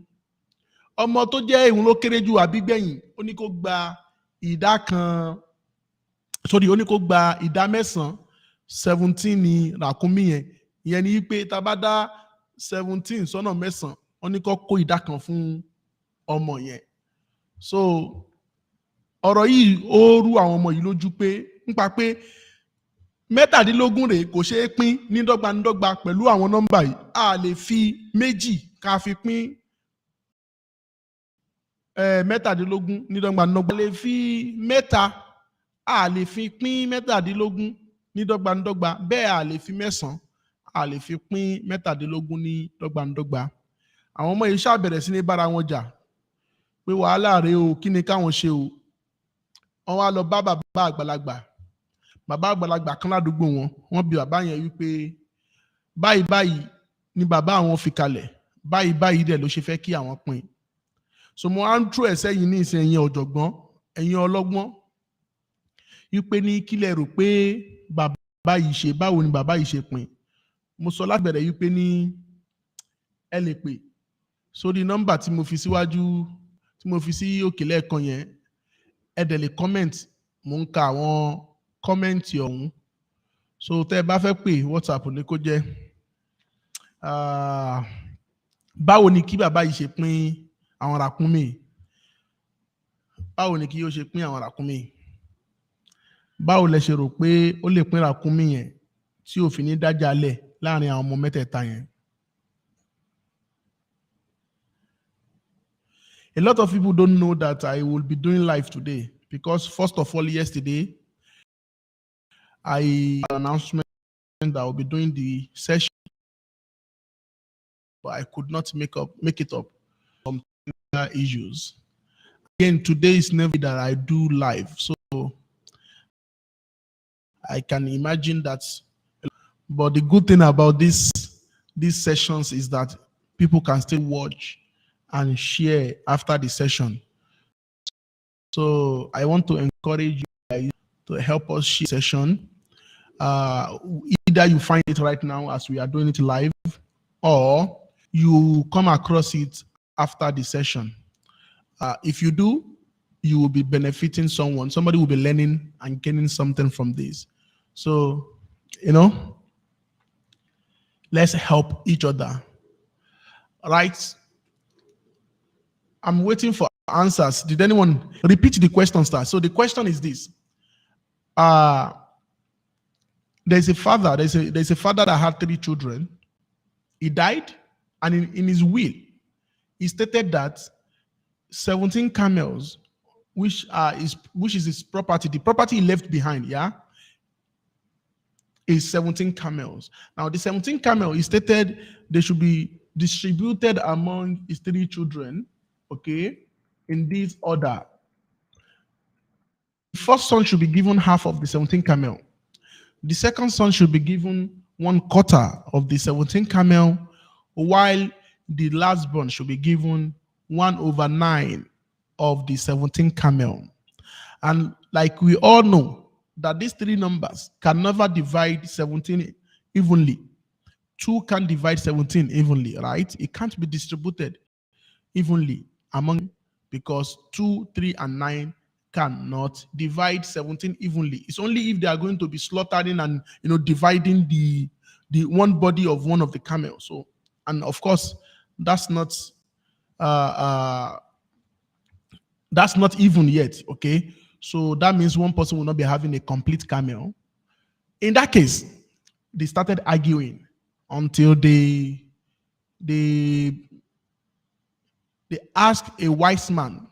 Ọmọ tó jẹ́ ìhun ló kéré jù àbígbẹ̀yìn, ó ní kó gba ìdá 9 17 ní ràkúnmí yẹn. Ìyẹn ni pé tá bá dá 17 sọ́nà 9, ó ní kó kó ìdá 1 fún ọmọ yẹn. So ọ̀rọ̀ yìí ó rú àwọn ọmọ yìí lójú pé nípa pé 17 rèé kò ṣeé pín ní dọ́gbandọ́gba pẹ̀lú àwọn nọ́mbà yìí. A lè fi méjì ká fi pín 17 ní dọ́gbandọ́gba. A lè fi mẹ́ta, a lè fi pín 17 ní dọ́gbandọ́gba. Bẹ́ẹ̀ a lè fi 9, a lè fi pín 17 ní dọ́gbandọ́gba. Àwọn ọmọ yìí ṣá bẹ̀rẹ̀ sí ní bára wọn jà pé wàhálà rèé o, kí ni káwọn ṣe o. Wọ́n wá lọ bá bàbá àgbàlagbà kan ládùúgbò wọn. Wọ́n bi bàbá yẹn wípé báyìí ni bàbá àwọn fi kalẹ̀, báyìí dẹ̀ ló ṣe fẹ́ kí àwọn pín. So mo á ń tú ẹ̀sẹ̀ yìí ní ìsìn ẹ̀yin ọ̀jọ̀gbọ́n, ẹ̀yin ọlọ́gbọ́n, wípé ní kílẹ̀ rò pé bàbá yìí ṣe, báwo ni bàbá yìí ṣe pín. Mo sọ láti bẹ̀rẹ̀ wípé ní ẹ lè pè sórí nọ́mbà tí mo fi síwájú, tí mo fi sí òkè lẹ́ẹ̀kan yẹn. Ẹ dẹ̀ lè comment, mo ń ka àwọn kọ́mẹ́ǹtì ọ̀hún. So tẹ́ ẹ bá fẹ́ pè WhatsApp ní kó jẹ́ báwo ni kí bàbá yìí ṣe pín àwọn ràkúnmí? Báwo ni kí ó ṣe pín àwọn ràkúnmí? Báwo lẹ ṣe rò pé ó lè pín ràkúnmí yẹn tí ò fi ní dájà lẹ̀ láàrin àwọn ọmọ mẹ́tẹ̀ẹ̀ta yẹn? A lot of people don't know that I will be doing live today because first of all, yesterday, I had an announcement that I will be doing the session, but I could not make it up from issues. Again, today is never that I do live, so I can imagine that. But the good thing about these sessions is that people can still watch and share after the session. So I want to encourage you guys to help us share the session. Either you find it right now as we are doing it live, or you come across it after the session. If you do, you will be benefiting someone. Somebody will be learning and gaining something from this. So, let's help each other. Right? I'm waiting for answers. Did anyone repeat the question, sir? So the question is this. There's a father that had 3 children. He died, and in his will, he stated that 17 camels, which is his property, the property he left behind, yeah, is 17 camels. Now, the 17 camels, he stated they should be distributed among his 3 children, okay, in this order. The first son should be given half of the 17 camel. The second son should be given 1/4 of the 17 camel, while the last born should be given 1/9 of the 17 camel. And like we all know that these 3 numbers can never divide 17 evenly. 2 can't divide 17 evenly, right? It can't be distributed evenly among, because 2, 3, and 9 cannot divide 17 evenly. It's only if they are going to be slaughtering and dividing the one body of one of the camels. So, and of course, that's not even yet. Okay, so that means one person will not be having a complete camel. In that case, they started arguing until they asked a wise man,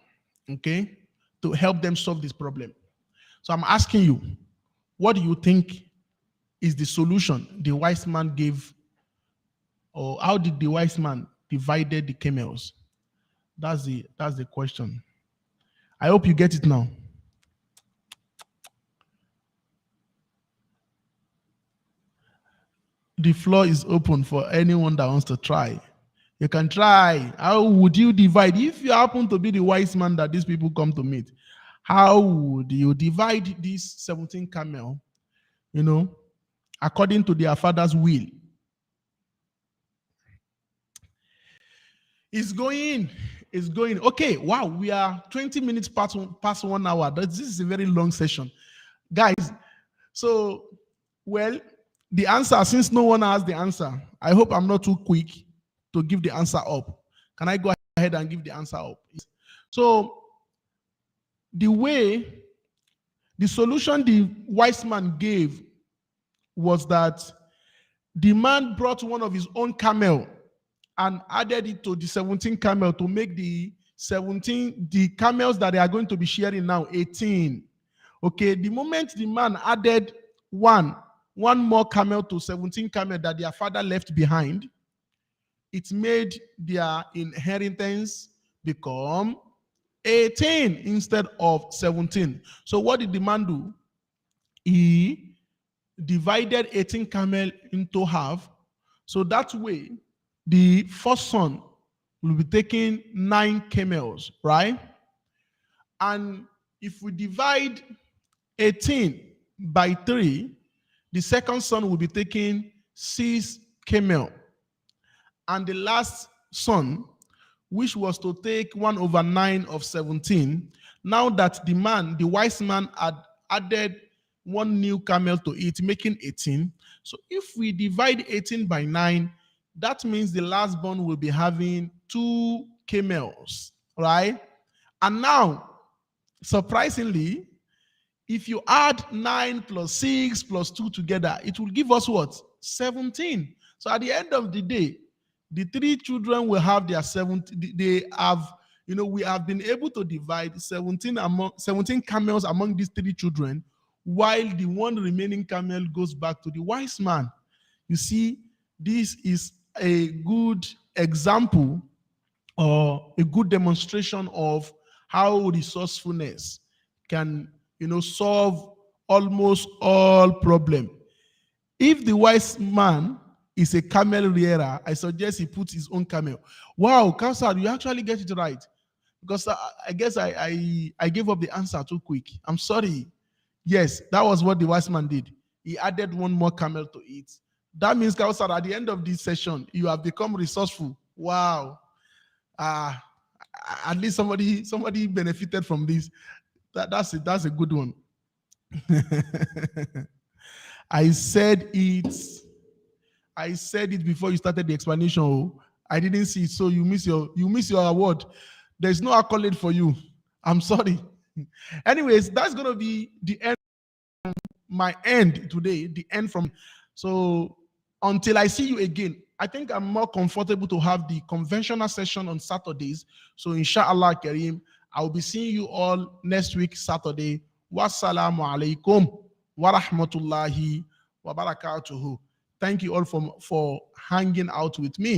okay, to help them solve this problem. So I'm asking you, what do you think is the solution the wise man gave, or how did the wise man divided the camels? That's the question. I hope you get it now. The floor is open for anyone that wants to try. You can try. How would you divide? If you happen to be the wise man that these people come to meet, how would you divide these 17 camel, according to their father's will? It's going. Okay, wow, we are 20 minutes past 1 hour. This is a very long session. Guys, so, well, the answer, since no one has the answer, I hope I'm not too quick to give the answer up. Can I go ahead and give the answer up? So, the solution the wise man gave was that the man brought one of his own camel and added it to the 17 camel to make the camels that they are going to be sharing now 18. Okay, the moment the man added one more camel to 17 camel that their father left behind, it made their inheritance become 18 instead of 17. So what did the man do? He divided 18 camel into half. So that way, the first son will be taking 9 camels, right? And if we divide 18 by 3, the second son will be taking 6 camel. And the last son, which was to take 1/9 of 17, now that the wise man had added 1 new camel to it, making 18. So if we divide 18 by 9, that means the last born will be having 2 camels, right? And now, surprisingly, if you add 9 plus 6 plus 2 together, it will give us what? 17. So at the end of the day, the 3 children will have their 17. They have, we have been able to divide 17 camels among these 3 children, while the 1 remaining camel goes back to the wise man. You see, this is a good example or a good demonstration of how resourcefulness can, solve almost all problems. If the wise man is a camel rearer, I suggest he puts his own camel. Wow, Kausar, you actually get it right. Because I guess I gave up the answer too quick. I'm sorry. Yes, that was what the wise man did. He added 1 more camel to it. That means, Kausar, at the end of this session, you have become resourceful. Wow. At least somebody benefited from this. That's a good one. I said it before you started the explanation. Oh, I didn't see it, so you miss your award. There's no accolade for you. I'm sorry. Anyways, that's gonna be the end. My end today. The end from. So until I see you again, I think I'm more comfortable to have the conventional session on Saturdays. So inshallah Kareem, I will be seeing you all next week, Saturday. Wassalamu alaikum wa rahmatullahi wa barakatuhu. Thank you all for hanging out with me.